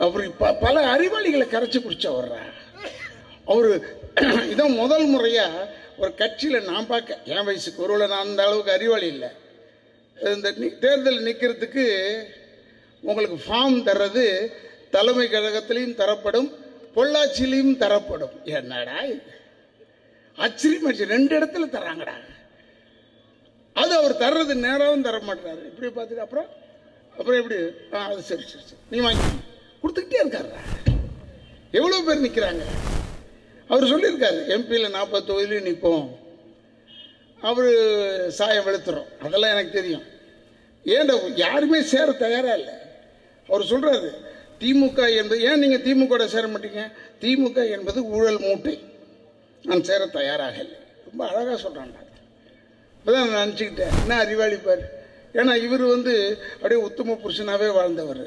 அவர் பல அறிவாளிகளை கரைச்சி குடித்தவர்றா அவர். இதான் முதல் முறையாக ஒரு கட்சியில் நான் பார்க்க, என் வயசுக்கு ஒருவேளை நான் அந்த அளவுக்கு அறிவாளி இல்லை. இந்த தேர்தல் நிற்கிறதுக்கு உங்களுக்கு ஃபார்ம் தர்றது தலைமை கழகத்திலையும் தரப்படும், பொள்ளாச்சியிலையும் தரப்படும். என்னடா இது ஆச்சரியமாச்சு, 2 இடத்துல தராங்கடா. அது அவர் தர்றது நேராகவும் தர மாட்டாரு. இப்படி பார்த்துட்டு அப்புறம் எப்படி அது சரி சரி சரி நீ வாங்கி கொடுத்துக்கிட்டே இருக்காருடா. எவ்வளோ பேர் நிற்கிறாங்க. அவர் சொல்லியிருக்காரு, எம்பியில் 40 தொகுதியிலையும் நிற்போம். அவர் சாயம் வெளுத்துறோம், அதெல்லாம் எனக்கு தெரியும். ஏன்டா யாருமே சேர தயாராக இல்லை. அவர் சொல்கிறாரு, திமுக என்பது, ஏன் நீங்கள் திமுக சேர மாட்டீங்க? திமுக என்பது ஊழல் மூட்டை, நான் சேர தயாராக இல்லை. ரொம்ப அழகாக சொல்கிறான்டா. இப்போதான் நான் நினச்சிக்கிட்டேன், என்ன அறிவாளிப்பார். ஏன்னா இவர் வந்து அப்படியே உத்தம புருஷனாகவே வாழ்ந்தவர்.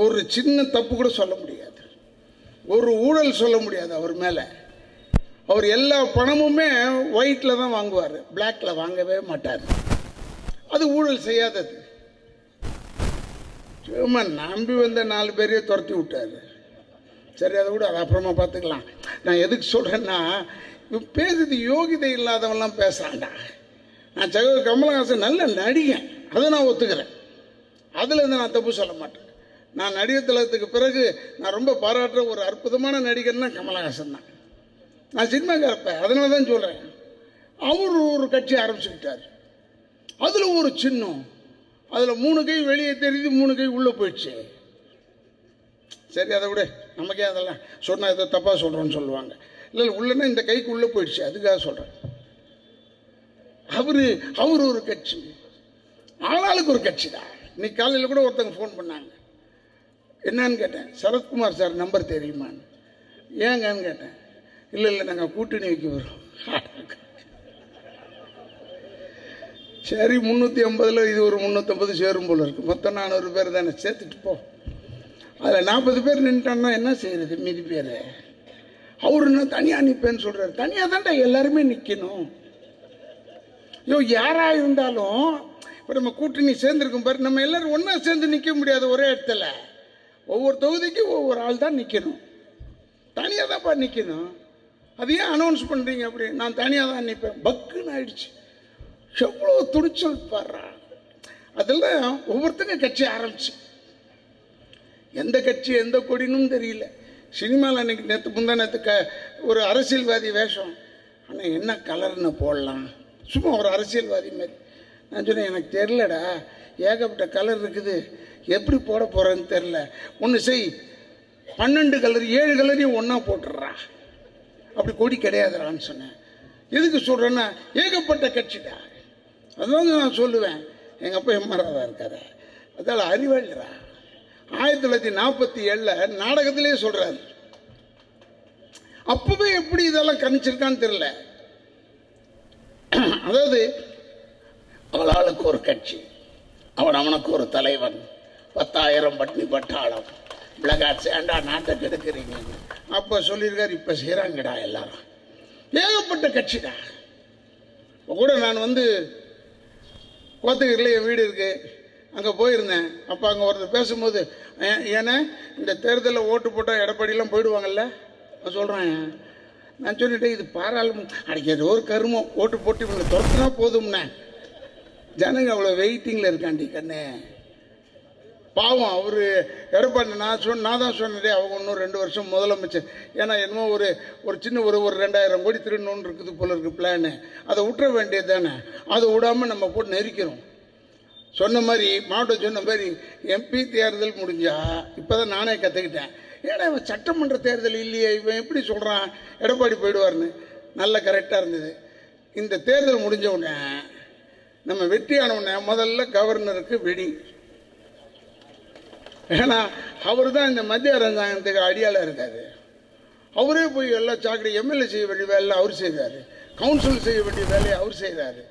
ஒரு சின்ன தப்பு கூட சொல்ல முடியாது, ஒரு ஊழல் சொல்ல முடியாது அவர் மேலே. அவர் எல்லா பணமுமே ஒயிட்ல தான் வாங்குவார், பிளாக்ல வாங்கவே மாட்டார். அது ஊழல் செய்யாதது. சும்மா நம்பி வந்த 4 பேரையே துரத்தி விட்டாரு. சரி, அதை விட அதை அப்புறமா பார்த்துக்கலாம். நான் எதுக்கு சொல்றேன்னா, பேசுறது யோகிதை இல்லாதவெல்லாம் பேசுறான்டா. நான் சகோதரர் கமலஹாசன் நல்ல நடிகன், அதை நான் ஒத்துக்கிறேன். அதுல இருந்து நான் தப்பு சொல்ல மாட்டேன். நான் நடிகர் திலகத்துக்கு பிறகு நான் ரொம்ப பாராட்டுற ஒரு அற்புதமான நடிகர்னா கமலஹாசன் தான். நான் சினிமாக்காரப்பேன், அதனால தான் சொல்கிறேன். அவர் ஒரு கட்சி ஆரம்பிச்சுக்கிட்டார். அதில் ஒரு சின்னம், அதில் 3 கை வெளியே தெரியுது, 3 கை உள்ளே போயிடுச்சு. சரி, அதை விட நமக்கே அதெல்லாம் சொன்னால் ஏதோ தப்பாக சொல்கிறோன்னு சொல்லுவாங்க. இல்லை உள்ளன்னா இந்த கைக்கு உள்ளே போயிடுச்சு, அதுக்காக சொல்கிறேன். அவர் ஒரு கட்சி, ஆளாளுக்கு ஒரு கட்சி தான். இன்னைக்கு காலையில் கூட ஒருத்தங்க ஃபோன் பண்ணாங்க. என்னன்னு கேட்டேன், சரத்குமார் சார் நம்பர் தெரியுமான்னு. ஏங்கன்னு கேட்டேன். இல்லை நாங்கள் கூட்டணி வைக்க வரோம். சரி, 350ல் இது ஒரு 350 சேரும் போல இருக்கு. மொத்தம் 400 பேர் தானே, சேர்த்துட்டு போ. அதில் 40 பேர் நின்றுட்டான்னா என்ன செய்யறது? மீதி பேர் அவரு என்ன தனியாக நிற்பேன்னு சொல்றாரு. தனியாக தான்டா எல்லாருமே நிற்கணும். யாரா இருந்தாலும் இப்போ நம்ம கூட்டணி சேர்ந்துருக்கும் பாரு, நம்ம எல்லாரும் ஒன்றா சேர்ந்து நிற்க முடியாது ஒரே இடத்துல. ஒவ்வொரு தொகுதிக்கும் ஒவ்வொரு ஆள் தான் நிற்கணும். தனியாக தான்ப்பா நிற்கணும். அது ஏன் அனௌன்ஸ் பண்ணுறீங்க? அப்படி நான் தனியாக தான் நிற்பேன். பக்குன்னு ஆயிடுச்சு. எவ்வளோ துணிச்சல் பாடுறா. அதெல்லாம் ஒவ்வொருத்தங்க கட்சி ஆரம்பிச்சு, எந்த கட்சி எந்த கொடினும் தெரியல. சினிமாவில் அன்னைக்கு முந்தா நேற்று ஒரு அரசியல்வாதி வேஷம். ஆனால் என்ன கலர்னு போடலாம், சும்மா ஒரு அரசியல்வாதி மாதிரி. நான் சொன்னேன், எனக்கு தெரிலடா, ஏகப்பட்ட கலர் இருக்குது, எப்படி போட போகிறேன்னு தெரில. ஒன்று செய், 12 கலர் 7 கலரையும் ஒன்றா போட்டுடுறா, அப்படி கொடி கிடையாதுடான்னு சொன்னேன். எதுக்கு சொல்கிறேன்னா, ஏகப்பட்ட கட்சிடா. அதுதான் நான் சொல்லுவேன். எங்கள் அப்பா எம்ஆராக இருக்காரு, அதால் அறிவாளிடா. 1947 நாடகத்திலே சொல்றாரு. அப்பவே எப்படி இதெல்லாம் கணிச்சிருக்கான்னு தெரியல. அதாவது அவளாளுக்கு ஒரு கட்சி, அவனுக்கு ஒரு தலைவன், 10,000 பட்னி பட்டாளம், பிளகாட்ஸ் ஏண்டா நாட்டை கெடுக்கிறீங்க. அப்போ சொல்லியிருக்காரு, இப்போ செய்கிறாங்கடா எல்லாரும். ஏகப்பட்ட கட்சிடா. இப்போ கூட நான் வந்து கோத்தகிரியில் என் வீடு இருக்குது, அங்கே போயிருந்தேன். அப்போ அங்கே ஒருத்தர் பேசும்போது, ஏன்னா இந்த தேர்தலில் ஓட்டு போட்டால் எடப்பாடியெல்லாம் போயிடுவாங்கல்ல நான் சொல்கிறேன். நான் சொல்லிட்டேன், இது பாராளுமன்றம் அடிக்கிறது ஒரு கருமம், ஓட்டு போட்டு இவங்களை துரத்துனா போதும்னே. ஜனங்க அவ்வளோ வெயிட்டிங்கில் இருக்காண்டி கண்ணே. பாவம் அவர் எடப்பாடி. நான் தான் சொன்னதே, அவங்க இன்னும் 2 வருஷம் முதலமைச்சர். ஏன்னா என்னமோ ஒரு சின்ன ஒரு 2000 கோடி திருடணுன்னு இருக்குது போல இருக்குது பிளானு. அதை விட்டுற வேண்டியது தானே. அதை விடாமல் நம்ம போட்டு நெரிக்கிறோம். சொன்ன மாதிரி மாவட்டம் சொன்ன மாதிரி எம்பி தேர்தல் முடிஞ்சா இப்போ தான் நானே கற்றுக்கிட்டேன். ஏன்னா இவன் சட்டமன்ற தேர்தல் இல்லையே, இவன் எப்படி சொல்கிறான் எடப்பாடி போயிடுவார்னு. நல்ல கரெக்டாக இருந்தது. இந்த தேர்தல் முடிஞ்ச உடனே நம்ம வெற்றியான உடனே முதல்ல கவர்னருக்கு வெடி. ஏன்னா அவர் தான் இந்த மத்திய அரசாங்கத்துக்கு அடியாளாக இருக்காரு. அவரே போய் எல்லா சாக்கடை எம்எல்ஏ செய்ய வேண்டிய வேலை அவர் செய்கிறாரு, கவுன்சில் செய்ய வேண்டிய வேலையை அவர் செய்கிறாரு.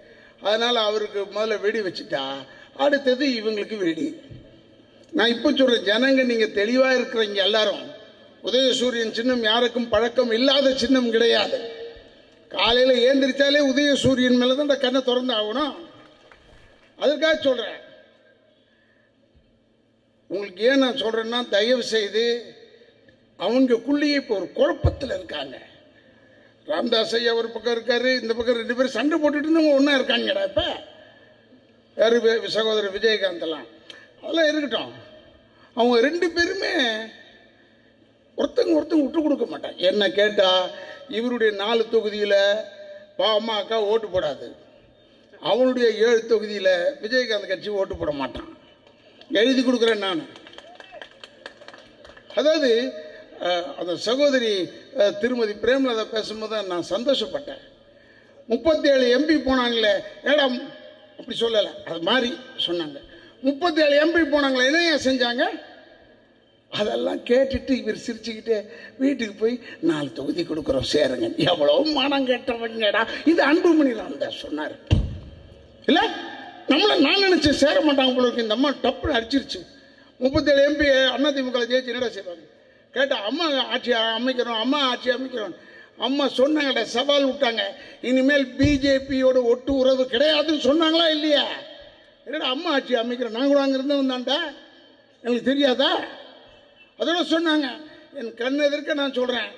அதனால் அவருக்கு முதல்ல வெடி வச்சுட்டா அடுத்தது இவங்களுக்கு வெடி. நான் இப்போ சொல்கிறேன், ஜனங்க நீங்கள் தெளிவாக இருக்கிறீங்க எல்லாரும். உதயசூரியன் சின்னம் யாருக்கும் பழக்கம் இல்லாத சின்னம் கிடையாது. காலையில் ஏந்திரிச்சாலே உதயசூரியன் மேலே தான் கண்ணை திறந்து ஆகணும். அதற்காக சொல்கிறேன். உங்களுக்கு ஏன் நான் சொல்கிறேன்னா, தயவு செய்து அவங்களுக்குள்ளேயே இப்போ ஒரு குழப்பத்தில் இருக்காங்க. ராமதாஸ் ஐயா ஒரு பக்கம் இருக்காரு, இந்த பக்கம் 2 பேரும் சண்டை போட்டுட்டு இருந்தவங்க ஒன்றா இருக்காங்கடா. இப்போ யாரு சகோதரர் விஜயகாந்த்லாம் அதெல்லாம் இருக்கட்டும். அவங்க 2 பேருமே ஒருத்தங்க விட்டு கொடுக்க மாட்டாங்க. என்ன கேட்டால் இவருடைய 4 தொகுதியில் பாமக ஓட்டு போடாது, அவனுடைய 7 தொகுதியில் விஜயகாந்த் கட்சி ஓட்டு போட மாட்டான். எழுதி கொடுக்குறேன் நான். அதாவது அந்த சகோதரி திருமதி பிரேமலதா பேசும்போது நான் சந்தோஷப்பட்டேன். 37 எம்பி போனாங்களே, ஏடம் அப்படி சொல்லலை, அது மாதிரி சொன்னாங்க. 37 எம்பி போனாங்களே, என்னையா செஞ்சாங்க? அதெல்லாம் கேட்டுட்டு இவர் சிரிச்சுக்கிட்டே வீட்டுக்கு போய் 4 தொகுதி கொடுக்குறோம் சேருங்க. எவ்வளோ மனம் கேட்டவங்கடா. இது அன்புமணி ராமதாஸ் சொன்னார் இல்லை. நான் நினைச்சேன் சேர மாட்டாங்க போல இருக்கு. இந்த அம்மா டப்புன்னு அடிச்சிருச்சு. 37 எம்பி அதிமுக ஜெயிச்சு என்னடா செய்வாங்க கேட்டால், அம்மா ஆட்சி அமைக்கிறோம், அம்மா ஆட்சி அமைக்கிறோம். அம்மா சொன்னாங்கடா, சவால் விட்டாங்க, இனிமேல் பிஜேபியோட ஒட்டு உறவு கிடையாதுன்னு சொன்னாங்களா இல்லையா? என்னடா அம்மா ஆட்சி அமைக்கிறோம், நான் கூட அங்கே இருந்தவன் தான்டா, எங்களுக்கு தெரியாதா? அதோட சொன்னாங்க. என் கண் எதிர்க்க நான் சொல்கிறேன்,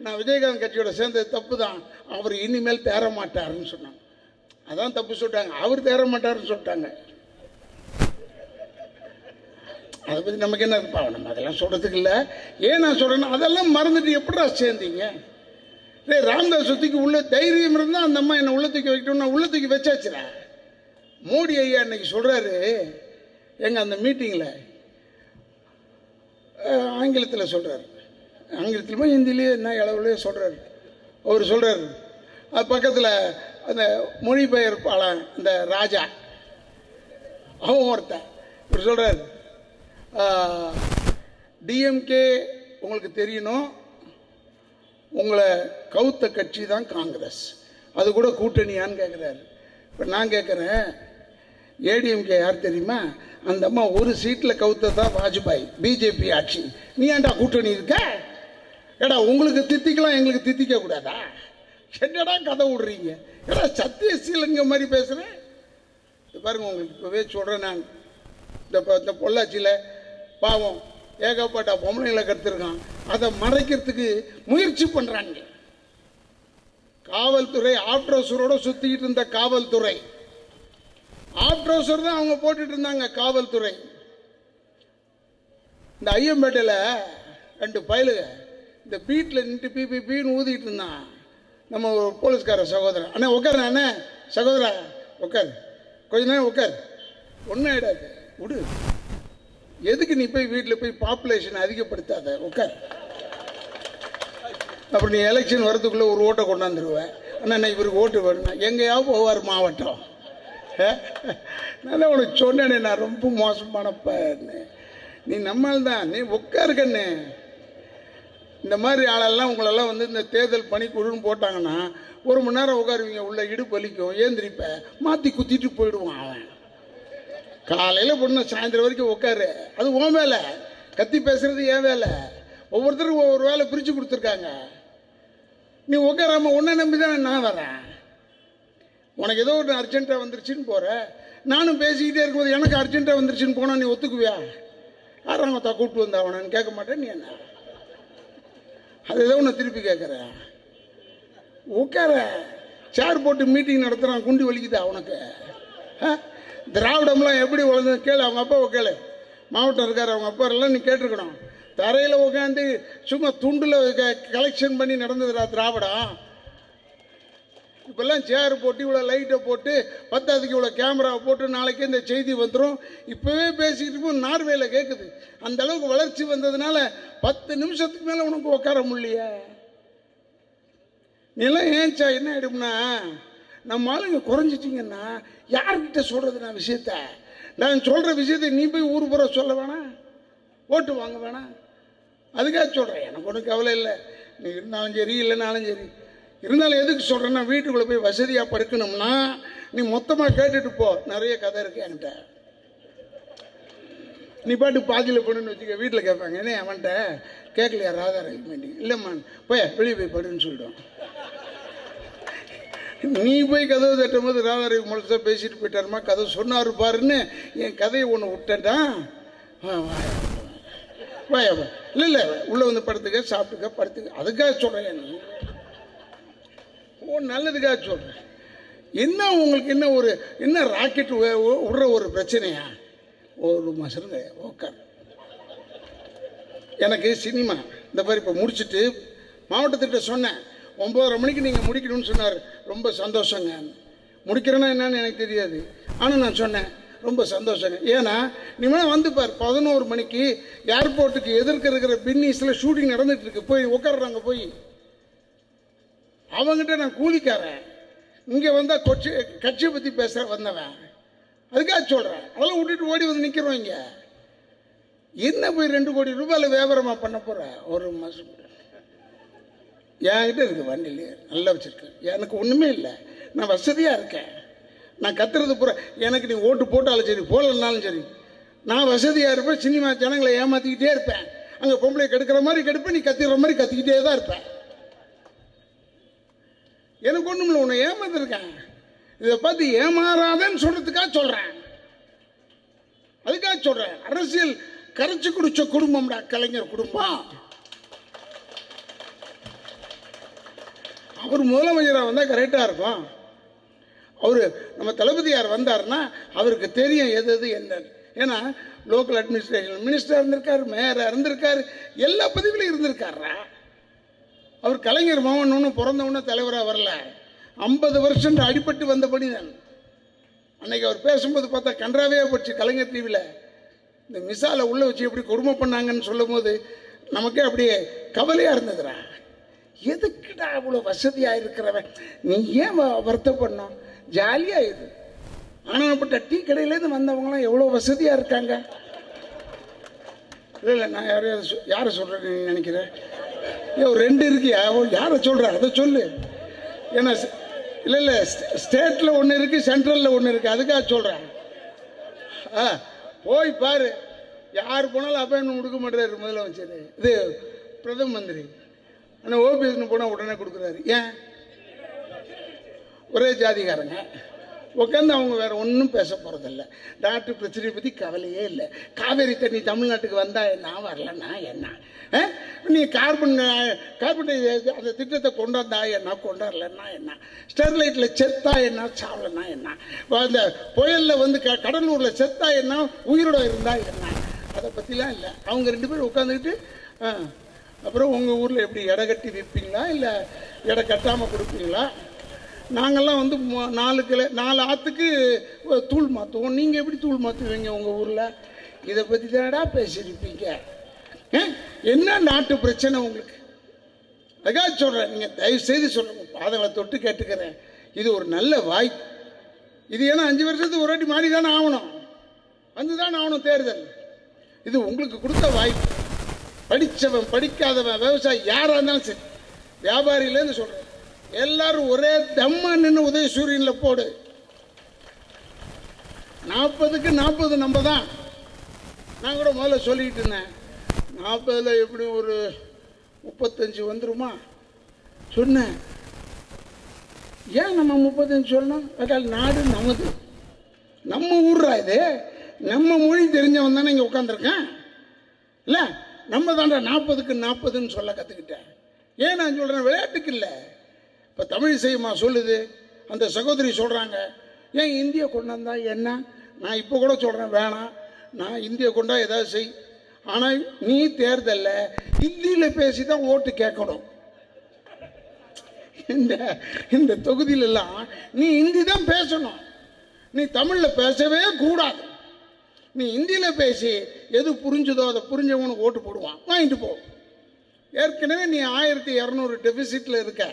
நான் விஜயகாந்த் கட்சியோட சேர்ந்தது தப்பு தான், அவர் இனிமேல் தேர மாட்டாருன்னு சொன்னாங்க. அதான் தப்பு சொல்லிட்டாங்க, அவர் தேர மாட்டாருன்னு சொல்லிட்டாங்க. அதை பற்றி நமக்கு என்ன இருப்பா, நம்ம அதெல்லாம் சொல்கிறதுக்கு இல்லை. ஏன் நான் சொல்கிறேன்னா, அதெல்லாம் மறந்துட்டு எப்படா சேர்ந்தீங்க? ராமதாஸ் சுத்திக்கு உள்ள தைரியம் இருந்தால் அந்த அம்மா என்னை உள்ள தூக்கி வைக்கணும்னா உள்ள தூக்கி வச்சாச்சுரா. மோடி ஐயா இன்னைக்கு சொல்கிறாரு எங்கள் அந்த மீட்டிங்கில், ஆங்கிலத்தில் சொல்கிறார், ஆங்கிலத்திலுமா ஹிந்திலேயே என்ன அளவுலேயே சொல்கிறாரு. அவர் சொல்கிறார், அது பக்கத்தில் அந்த மொழிபெயர்ப்பாளன் இந்த ராஜா அவன் ஒருத்தன் இப்படி சொல்கிறார், டிஎம்கே உங்களுக்கு தெரியணும், உங்களை கவுத்த கட்சி தான் காங்கிரஸ், அது கூட கூட்டணியான்னு கேட்குறாரு. இப்போ நான் கேட்குறேன், ஏடிஎம்கே யார் தெரியுமா? அந்த அம்மா ஒரு சீட்டில் கவுத்ததான் வாஜ்பாய், பிஜேபி ஆட்சி. நீ ஏன்டா கூட்டணி இருக்க? ஏடா உங்களுக்கு தித்திக்கலாம், எங்களுக்கு தித்திக்க கூடாதா? என்னடா கதை விடுறீங்க? ஏடா சத்தியசீலங்க மாதிரி பேசுகிறேன். பாருங்க, உங்களுக்கு இப்போவே சொல்கிறேன் நான். இந்த பொள்ளாச்சியில் பாவம் ஏகப்பட்ட பொம்பளைங்களை கற்றுருக்கான், அதை மறைக்கிறதுக்கு முயற்சி பண்ணுறாங்க. காவல்துறை ஆப்ட்ரோசரோட சுற்றிக்கிட்டு இருந்த காவல்துறை, ஆப்ட்ரோசர் தான் அவங்க போட்டுட்டு இருந்தாங்க காவல்துறை. இந்த ஐயம்பேட்டையில் 2 பயலுங்க இந்த பீட்டில் நின்று பிபின்னு ஊதிக்கிட்டு இருந்தான். நம்ம ஒரு போலீஸ்கார சகோதரன், அண்ணே உட்காரு, அண்ணே சகோதரா உட்காரு, கொஞ்ச நேரம் உட்காரு, ஒன்றும் ஆயிடாது விடு, எதுக்கு நீ போய் வீட்டில் போய் பாப்புலேஷன் அதிகப்படுத்தாத, உட்கார். அப்படி நீ எலெக்ஷன் வரதுக்குள்ளே ஒரு ஓட்டை கொண்டாந்துருவேன். அண்ணா இவருக்கு ஓட்டு வேணும்னா எங்கேயாவது போவார் மாவட்டம். நான் உனக்கு சொன்னேனே, நான் ரொம்ப மோசமானப்ப, நீ நம்மால் தான், நீ உட்காருக்கண்ணே. இந்த மாதிரி ஆளெல்லாம் உங்களெல்லாம் வந்து இந்த தேர்தல் பணிக்குழுன்னு போட்டாங்கன்னா 1 மணி நேரம் உட்காருவீங்க, உள்ள இடுப்பு வலிக்கும், ஏந்திரிப்ப மாற்றி குத்திட்டு போயிடுவான் அவன். காலையில் பொண்ணு சாயந்தரம் வரைக்கும் உட்காரு, அது உன் மேலே. கத்தி பேசுறது ஏன் வேலை? ஒவ்வொருத்தருக்கும் ஒவ்வொரு வேலை பிரித்து கொடுத்துருக்காங்க. நீ உட்காராம உன்னை நம்பி தானே நான் வரேன். உனக்கு ஏதோ ஒரு அர்ஜென்ட்டாக வந்துருச்சுன்னு போகிற, நானும் பேசிக்கிட்டே இருக்கும்போது எனக்கு அர்ஜென்ட்டாக வந்துருச்சுன்னு போனால் நீ ஒத்துக்குவியா? யாராங்க கூப்பிட்டு வந்தா அவனு கேட்க மாட்டேன். நீ என்ன அதுதான் உன்னை திருப்பி கேட்குறேன். உட்கார சேர் போட்டு மீட்டிங் நடத்துகிறான், குண்டி வலிக்குதா அவனுக்கு? திராவிடம்லாம் எப்படி வளர்ந்து கேளு, அவங்க அப்பாவை கேளு. மாவட்டம் இருக்கார், அவங்க அப்பா எல்லாம் நீ கேட்டிருக்கணும். தரையில் உட்காந்து சும்மா துண்டில் கலெக்ஷன் பண்ணி நடந்ததுடா திராவிடம். இப்போல்லாம் சேர் போட்டு இவ்வளோ லைட்டை போட்டு 10க்கு இவ்வளோ கேமராவை போட்டு நாளைக்கு இந்த செய்தி வந்துடும். இப்போவே பேசிக்கிட்டு இருக்கும், நார்வேல கேட்குது. அந்த அளவுக்கு வளர்ச்சி வந்ததுனால 10 நிமிஷத்துக்கு மேலே உனக்கு உட்கார முடியலையே. நீலாம் ஏன்ச்சா என்ன ஆகிடும்னா, நம்ம ஆளுங்க குறைஞ்சிட்டிங்கன்னா யார்கிட்ட சொல்கிறது நான் விஷயத்த? நான் சொல்கிற விஷயத்தை நீ போய் ஊர் பூரா சொல்ல வேணாம், ஓட்டு வாங்க வேணாம். அதுக்காக சொல்கிறேன். எனக்கு ஒன்றும் கவலை இல்லை, நீ இருந்தாலும் சரி இல்லைனாலும் சரி. இருந்தாலும் எதுக்கு சொல்கிறேன்னா, வீட்டுக்குள்ளே போய் வசதியாக படுக்கணும்னா நீ மொத்தமாக கேட்டுட்டு போ. நிறைய கதை இருக்கு என்கிட்ட. நீ பாட்டு பாதியில் போடுன்னு வச்சுக்க, வீட்டில் கேட்பாங்க, என்ன அவன்கிட்ட கேட்கலையா ராதா ரயில் மீட்டிங்? இல்லைம்மா போய் வெளியே போய் படுன்னு சொல்லிடும். நீ போய் கதவை தட்டும் போது ராதா ரவி முழுசாக பேசிட்டு போயிட்டாருமா, கதை சொன்னார் பாருன்னு என் கதையை ஒன்று விட்டேன்டான். இல்லை இல்லை உள்ளே வந்து படுத்துக்க, சாப்பிட்டுக்க, படுத்துக்க. அதுக்காக சொல்கிறேன், நீ நல்லதுக்காக சொல்கிறேன். என்ன உங்களுக்கு என்ன ஒரு என்ன ராக்கெட் விடுற ஒரு பிரச்சனையா? ஒரு மாதம் உட்கார். எனக்கு சினிமா இந்த மாதிரி இப்போ முடிச்சுட்டு மாவட்டத்திட்ட சொன்னேன், 9:30 மணிக்கு நீங்கள் முடிக்கணும்னு சொன்னார். ரொம்ப சந்தோஷங்க. முடிக்கிறேன்னா என்னன்னு எனக்கு தெரியாது, ஆனால் நான் சொன்னேன் ரொம்ப சந்தோஷங்க. ஏன்னா நீ வேணால் வந்து பார், 11 மணிக்கு ஏர்போர்ட்டுக்கு எதிர்க்க இருக்கிற பின்னிஸில் ஷூட்டிங் நடந்துட்டு இருக்கு. போய் உட்காடுறாங்க. போய் அவங்ககிட்ட நான் கூலிக்காரன், இங்கே வந்தால் கட்சியை பற்றி பேச வந்தவன். அதுக்காக சொல்கிறேன். அதெல்லாம் விட்டுட்டு ஓடி வந்து நிற்கிறோம் இங்கே. என்ன போய் 2 கோடி ரூபாயில் வியாபாரமாக பண்ண போகிற? ஒரு மாதம் என்கிட்ட இருக்குது, வண்டியிலே நல்லா வச்சுருக்கேன். எனக்கு ஒன்றுமே இல்லை, நான் வசதியாக இருக்கேன். நான் கத்துறது பூரா எனக்கு நீ ஓட்டு போட்டாலும் சரி போடலனாலும் சரி நான் வசதியாக இருப்பேன். சினிமா ஜனங்களை ஏமாற்றிக்கிட்டே இருப்பேன். அங்கே பொம்பளை கெடுக்கிற மாதிரி கெடுப்பேன், நீ கத்திக்கிற மாதிரி கத்திக்கிட்டே தான் இருப்பேன். எனக்கு ஒன்றும் இல்லை, உன்னை ஏமாத்திருக்கேன். இதை பார்த்து ஏமாறாதன்னு சொல்கிறதுக்காக சொல்கிறேன். அதுக்காக சொல்கிறேன். அரசியல் கரைச்சி குடிச்ச குடும்பம்டா கலைஞர் குடும்பம். அவர் முதலமைச்சராக வந்தால் கரெக்டாக இருக்கும். அவர் நம்ம தளபதியார் வந்தார்னா அவருக்கு தெரியும் எது எது என்ன. ஏன்னா லோக்கல் அட்மினிஸ்ட்ரேஷன் மினிஸ்டராக இருந்திருக்காரு, மேயராக இருந்திருக்காரு, எல்லா பதவியிலும் இருந்திருக்காரா. அவர் கலைஞர் மகன் ஒன்று பிறந்தவொன்னே தலைவராக வரல, 50 வருஷம் அடிபட்டு வந்தபடி தான். அன்னைக்கு அவர் பேசும்போது பார்த்தா கன்றாவே போச்சு. கலைஞர் டிவியில் இந்த மிசாலை உள்ளே வச்சு எப்படி கொடுமை பண்ணாங்கன்னு சொல்லும் போது நமக்கே அப்படியே கவலையாக இருந்ததுடா. எதுக்குடா அவ்வளோ வசதியாக இருக்கிறவன் நீ ஏன் வருத்தப்படணும்? ஜாலியாக இது. ஆனாப்பட்ட டீ கடையிலேருந்து வந்தவங்களாம் எவ்வளோ வசதியாக இருக்காங்க. இல்லை இல்லை நான் யாரை சொல்கிறேன்னு நினைக்கிறேன். ஒரு 2 இருக்கியா? யாரை சொல்கிற அதை சொல்லு. ஏன்னா இல்லை இல்லை ஸ்டேட்டில் ஒன்று இருக்குது, சென்ட்ரலில் ஒன்று இருக்குது. அதுக்காக சொல்கிறேன். போய் பாரு, யார் போனாலும் அப்பாயின்மெண்ட் கொடுக்க மாட்டேறாரு முதலமைச்சர். இது பிரதம மந்திரி. ஆனால் ஓபிஎஸ்னு போனால் உடனே கொடுக்குறாரு. ஏன்? ஒரே ஜாதிகாரங்க உட்காந்து அவங்க வேறு ஒன்றும் பேச போகிறதில்ல. டாக்டர் பிரச்சனையை பற்றி கவலையே இல்லை. காவேரி தண்ணி தமிழ்நாட்டுக்கு வந்தால் என்ன, வரலன்னா என்ன? நீ கார்பன் அந்த திட்டத்தை கொண்டாந்தா என்ன, கொண்டாடலன்னா என்ன? ஸ்டெர்லைட்டில் செத்தா என்ன, சாவலன்னா என்ன? அந்த புயலில் வந்து கடலூரில் செத்தா என்ன, உயிரோட இருந்தால் என்ன? அதை பற்றிலாம் இல்லை. அவங்க 2 பேரும் உட்காந்துக்கிட்டு அப்புறம் உங்கள் ஊரில் எப்படி எடை கட்டி விற்பீங்களா இல்லை எடை கட்டாமல் கொடுப்பீங்களா? நாங்கள்லாம் வந்து 4 ஆற்றுக்கு தூள் மாற்றுவோம், நீங்கள் எப்படி தூள் மாற்றுவீங்க உங்கள் ஊரில்? இதை பற்றி தானடா பேசியிருப்பீங்க. என்ன நாட்டு பிரச்சனை உங்களுக்கு? அதுக்காக சொல்கிறேன், நீங்கள் தயவுசெய்து சொல்லுங்கள், பாதங்களை தொட்டு கேட்டுக்கிறேன். இது ஒரு நல்ல வாய்ப்பு. இது ஏன்னா 5 வருஷத்துக்கு ஒரு வாட்டி மாறி தானே ஆகணும், வந்து தானே ஆகணும் தேர்தல். இது உங்களுக்கு கொடுத்த வாய்ப்பு. படித்தவன் படிக்காதவன் விவசாயி யாராக இருந்தாலும் சரி, வியாபாரியிலேருந்து சொல்கிறேன், எல்லாரும் ஒரே தம்மா நின்று உதயசூரியனில் போடு. 40க்கு 40 நம்ம தான். நான் கூட முதல்ல சொல்லிக்கிட்டு இருந்தேன், 40 எப்படி ஒரு 35 வந்துருமா சொன்னேன். ஏன் நம்ம 35 சொல்லணும்? அதால் நாடு நமது, நம்ம ஊர்ரா இது, நம்ம மொழி தெரிஞ்சவன் தானே இங்கே உட்காந்துருக்கேன். இல்லை, நம்ம தாண்டா 40க்கு 40ன்னு சொல்ல கற்றுக்கிட்டேன். ஏன் நான் சொல்கிறேன்? விளையாட்டுக்கு இல்லை. இப்போ தமிழ் செய்யுமா சொல்லுது, அந்த சகோதரி சொல்கிறாங்க, ஏன் இந்தியை கொண்டாந்தா என்ன? நான் இப்போ கூட சொல்கிறேன், வேணாம், நான் இந்தியை கொண்டா ஏதாவது செய். ஆனால் நீ தேர்தலில் ஹிந்தியில் பேசி தான் ஓட்டு கேட்கணும். இந்த தொகுதியிலெல்லாம் நீ ஹிந்தி தான் பேசணும், நீ தமிழில் பேசவே கூடாது. நீ ஹிந்தியில் பேசி எது புரிஞ்சுதோ அதை புரிஞ்சவனுக்கு ஓட்டு போடுவான், வாங்கிட்டு போ. ஏற்கனவே நீ 1200 டெபிசிட்டில் இருக்க,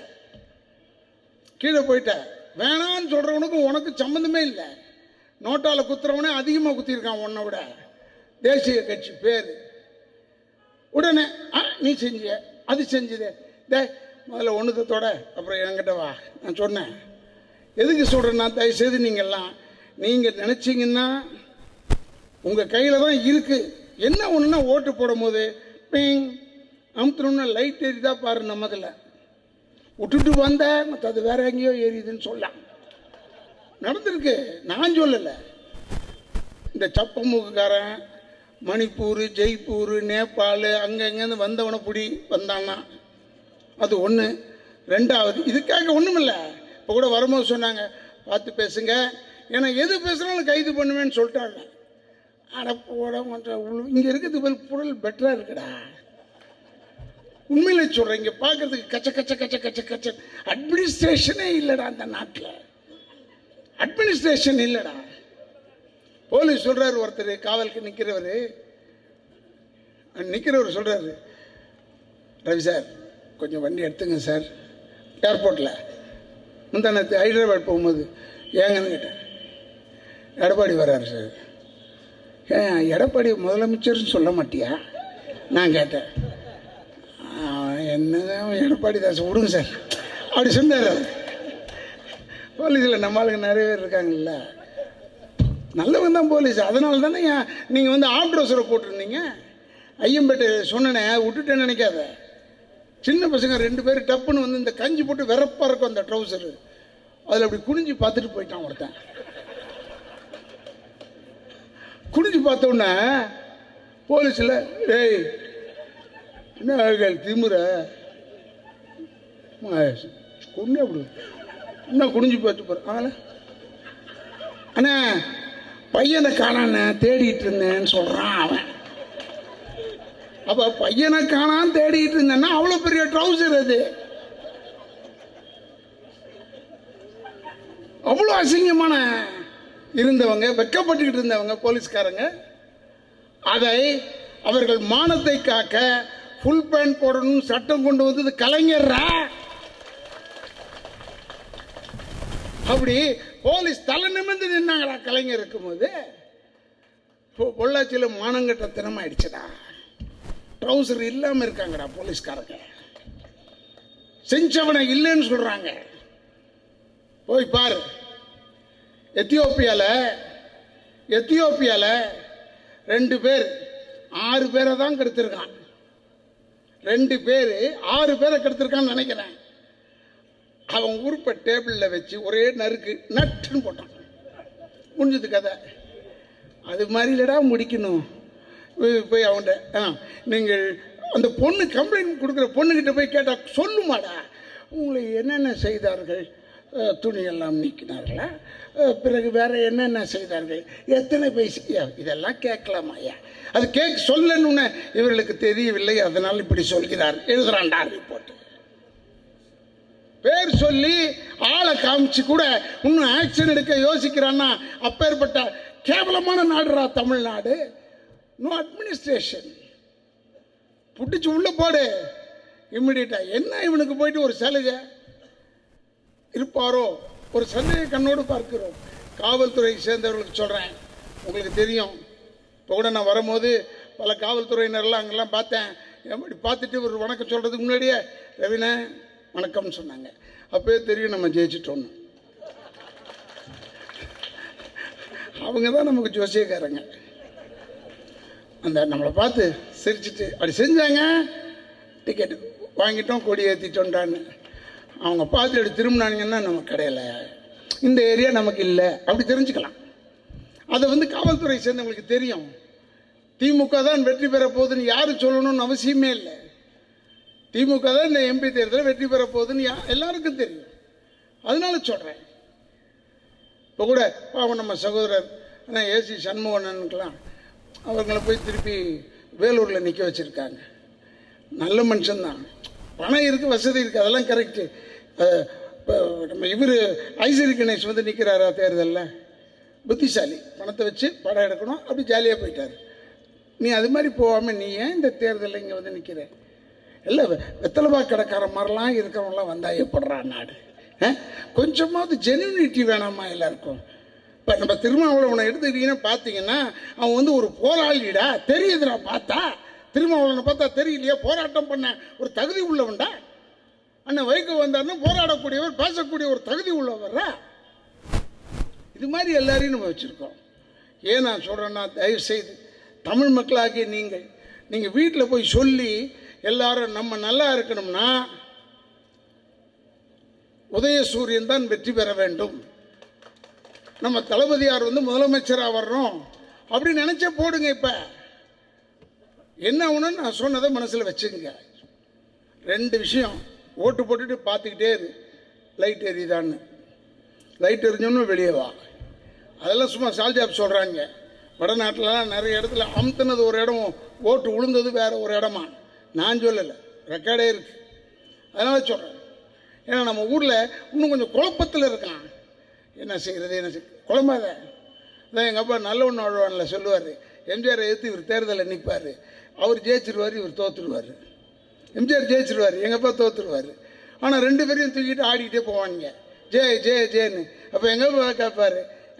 கீழே போயிட்ட. வேணான்னு சொல்கிறவனுக்கும் உனக்கு சம்மந்தமே இல்லை. நோட்டால் குத்துறவனே அதிகமாக குத்திருக்கான் உன்னை விட. தேசிய கட்சி பேர் உடனே நீ செஞ்சிய, அது செஞ்சுதே. முதல்ல ஒன்றுத்தோட அப்புறம் என்கிட்ட வா. நான் சொன்னேன், எதுக்கு சொல்கிறேன்னா, தயவுசெய்து நீங்கள் நினச்சிங்கன்னா உங்கள் கையில் தான் இருக்குது. என்ன ஒன்றுனா ஓட்டு போடும் போது பிங் அமுத்துறோம்னா லைட் எரிதா பாரு, நம்மதில் விட்டுட்டு வந்த அது வேற எங்கேயோ எரியுதுன்னு சொல்லலாம். நடந்திருக்கு, நான் சொல்லலை. இந்த சப்பமுகக்காரன் மணிப்பூர், ஜெய்ப்பூர், நேபாள் அங்கங்கேருந்து வந்தவனை பிடி வந்தான்னா அது ஒன்று. ரெண்டாவது, இதுக்காக ஒன்றுமில்லை. இப்போ கூட வரும்போது சொன்னாங்க, பார்த்து பேசுங்க, ஏன்னா எது பேசுனாலும் கைது பண்ணுவேன்னு சொல்லிட்டாங்க. அட போட இங்கே இருக்கிறது போல் பொருள் பெட்டராக இருக்குடா. உண்மையில சொல்கிறேன், இங்கே பார்க்கறதுக்கு கச்ச கச்ச கச்ச கச்ச கச்ச அட்மினிஸ்ட்ரேஷனே இல்லைடா. அந்த நாட்டில் அட்மினிஸ்ட்ரேஷன் இல்லைடா. போலீஸ் சொல்கிறாரு, ஒருத்தர் காவலுக்கு நிற்கிறவர் சொல்கிறாரு, ரவி சார் கொஞ்சம் வண்டி எடுத்துங்க சார். ஏர்போர்ட்டில் முந்தானத்து ஹைதராபாத் போகும்போது ஏங்கன்னு கேட்டேன். எடப்பாடி வர்றாரு சார். ஏன் எடப்பாடி முதலமைச்சர்னு சொல்ல மாட்டியா? நான் கேட்டேன். என்னதான் எடப்பாடி தாஸ், விடுங்க சார் அப்படி சொன்னார். போலீஸில் நம்மளுக்கு நிறைய பேர் இருக்காங்கல்ல, நல்லவன் தான் போலீஸ். அதனால தானே நீங்கள் ஆஃப் ட்ரௌசரை போட்டிருந்தீங்க. ஐயம்பேட்டை சொன்னனே, விட்டுட்டேன்னு நினைக்காத. சின்ன பசங்க 2 பேர் டப்புன்னு இந்த கஞ்சி போட்டு வெறப்பாக இருக்கும் அந்த ட்ரௌசரு, அதில் அப்படி குனிஞ்சு பார்த்துட்டு போயிட்டான் ஒருத்தன். குனிஞ்சு பார்த்தோன்னே போலீஸில், ஏய் என்ன திமுற கொண்டு அப்படி இன்னும் குனிஞ்சு பார்த்து போகிறேன். அண்ணா பையனை காணான்னு தேடிட்டு இருந்தேன்னு சொல்கிறான் அவன். அப்போ பையனை காணான்னு தேடிட்டு இருந்தேன்னா அவ்வளோ பெரிய ட்ரௌசர் அது, அவ்வளோ அசிங்கமான இருந்தவங்க, வெக்கப்பட்டுக்கிட்டு இருந்தவங்க போலீஸ்காரங்க. அதை அவர்கள் மானத்தை காக்க ஃபுல் பேண்ட் போடணும் சட்டம் கொண்டு வந்தது கலைஞர்ரா. அப்படி போலீஸ் தலை நிமிர்ந்து நின்னாங்களா கலைஞர் இருக்கும்போது? பொள்ளாச்சியில் மானங்கட்ட தினமாயிடுச்சுடா. ட்ரௌசர் இல்லாமல் இருக்காங்கடா போலீஸ்காரங்க. செஞ்சவனை இல்லைன்னு சொல்றாங்க. போய் பாரு, எத்தியோப்பியால 2 பேர் 6 பேரை தான் கெடுத்திருக்கான். 2 பேர் 6 பேரை கெடுத்திருக்கான்னு நினைக்கிறேன். அவன் உறுப்பை டேபிளில் வச்சு ஒரே நட்டுன்னு போட்டான். முடிஞ்சது கதை. அது மாதிரி இல்லடா முடிக்கணும். போய் அவன்கிட்ட நீங்கள் அந்த பொண்ணு கம்ப்ளைண்ட் கொடுக்குற பொண்ணுக்கிட்ட போய் கேட்டால் சொல்லுமாடா, உங்களை என்னென்ன செய்தார்கள்? துணியெல்லாம் நீக்கினார்களா? பிறகு வேற என்னென்ன செய்தார்கள்? எத்தனை பைசா? இதெல்லாம் கேட்கலாமாயா? அது சொல்லணும்னு இவர்களுக்கு தெரியவில்லை, அதனால் இப்படி சொல்கிறார். எழுதுறான்டா ரிப்போர்ட். பேர் சொல்லி ஆளை காமிச்சு கூட இன்னும் ஆக்ஷன் எடுக்க யோசிக்கிறான்னா அப்பேற்பட்ட கேவலமான நாடுறா தமிழ்நாடு. No administration. புட்டிச்சு உள்ள போடு இம்மிடியட்டா. என்ன இவனுக்கு போயிட்டு ஒரு சலுகை இருப்பாரோ ஒரு சந்தேக கண்ணோடு பார்க்கிறோம். காவல்துறை சேர்ந்தவர்களுக்கு சொல்கிறேன், உங்களுக்கு தெரியும். இப்போ கூட நான் வரும்போது பல காவல்துறையினர்லாம் அங்கெல்லாம் பார்த்தேன். எப்படி பார்த்துட்டு ஒரு வணக்கம் சொல்கிறதுக்கு முன்னாடியே ரவினா வணக்கம்னு சொன்னாங்க. அப்போயே தெரியும் நம்ம ஜெயிச்சிட்டோன்னு. அவங்க தான் நமக்கு ஜோசியக்காரங்க. அந்த நம்மளை பார்த்து சிரிச்சிட்டு அப்படி செஞ்சாங்க, டிக்கெட்டு வாங்கிட்டோம், கொடி ஏற்றிட்டோன்டான்னு. அவங்க பார்த்து அப்படி திரும்பினாங்கன்னா நமக்கு கிடையல, இந்த ஏரியா நமக்கு இல்லை அப்படி தெரிஞ்சுக்கலாம். அதை வந்து காவல்துறை சேர்ந்தவங்களுக்கு தெரியும். திமுக தான் வெற்றி பெற போகுதுன்னு யாரும் சொல்லணும்னு அவசியமே இல்லை. திமுக தான் இந்த எம்பி தேர்தலில் வெற்றி பெற போகுதுன்னு எல்லாருக்கும் தெரியும். அதனால சொல்கிறேன். இப்போ கூட பாவம் நம்ம சகோதரர் ஏசி சண்முகனனுக்கெல்லாம் அவர்களை போய் திருப்பி வேலூரில் நிற்க வச்சுருக்காங்க. நல்ல மனுஷன்தான், பணம் இருக்குது, வசதி இருக்குது, அதெல்லாம் கரெக்டு. இப்போ நம்ம இவர் ஐஸ்வரி கணேஷ் வந்து நிற்கிறாரா தேர்தலில்? புத்திசாலி, பணத்தை வச்சு படம் எடுக்கணும், அப்படி ஜாலியாக போயிட்டார். நீ அது மாதிரி போகாமல் நீ ஏன் இந்த தேர்தலில் இங்கே வந்து நிற்கிற? இல்லை, வெத்தலைபா கடைக்கார மாதிரிலாம் இருக்கிறவங்களாம் வந்தால் எப்படிறான் நாடு? கொஞ்சமாவது ஜென்யூனிட்டி வேணாமா எல்லாருக்கும்? இப்போ நம்ம திருமாவளவனை எடுத்துக்கிட்டீங்கன்னா பார்த்தீங்கன்னா அவன் வந்து ஒரு போராளிடா, தெரியுதுடா. பார்த்தா திருமாவளவனை பார்த்தா தெரியலையா? போராட்டம் பண்ண ஒரு தகுதி உள்ளவன்டா. அண்ணன் வைகோ வந்தாருன்னா போராடக்கூடியவர், பேசக்கூடிய ஒரு தகுதி உள்ளவர்ரா. இது மாதிரி எல்லாரையும் நம்ம வச்சுருக்கோம். ஏன் நான் சொல்கிறேன்னா, தயவுசெய்து தமிழ் மக்களாகிய நீங்கள் வீட்டில் போய் சொல்லி எல்லாரும் நம்ம நல்லா இருக்கணும்னா உதயசூரியன் தான் வெற்றி பெற வேண்டும், நம்ம தளபதியார் வந்து முதலமைச்சராக வர்றோம் அப்படின்னு நினச்சா போடுங்க. இப்போ என்ன ஆகணும்னு நான் சொன்னதை மனசில் வச்சுங்க. 2 விஷயம், ஓட்டு போட்டுட்டு பார்த்துக்கிட்டே இரு, லைட் எரியுதான்னு. லைட் எரிஞ்சோன்னு வெளியே வா. அதெல்லாம் சும்மா சால்ஜாப் சொல்கிறாங்க. வடநாட்டிலலாம் நிறைய இடத்துல அமுத்துனது ஒரு இடம், ஓட்டு விழுந்தது வேற ஒரு இடமா. நான் சொல்லலை, ரெக்கார்டே இருக்கு. அதனால சொல்கிறேன். ஏன்னா நம்ம ஊரில் இன்னும் கொஞ்சம் குழப்பத்தில் இருக்கான். என்ன செய்கிறது, என்ன குழம்பாத. அதான் எங்கள் அப்பா நல்ல ஒன்று வாழ்வான்ல சொல்லுவார், எம்ஜிஆர் எதிர்த்து இவர் தேர்தலில் நிற்பார், அவர் ஜெயிச்சிருவார், இவர் தோற்றுருவார். எம்ஜிஆர் ஜெயிச்சிருவார், எங்கள் அப்பா தோற்றுருவார். ஆனால் 2 பேரையும் தூக்கிட்டு ஆடிக்கிட்டே போவானுங்க, ஜெய் ஜெய் ஜெயன்னு. அப்போ எங்கள் அப்பா கேட்பார்,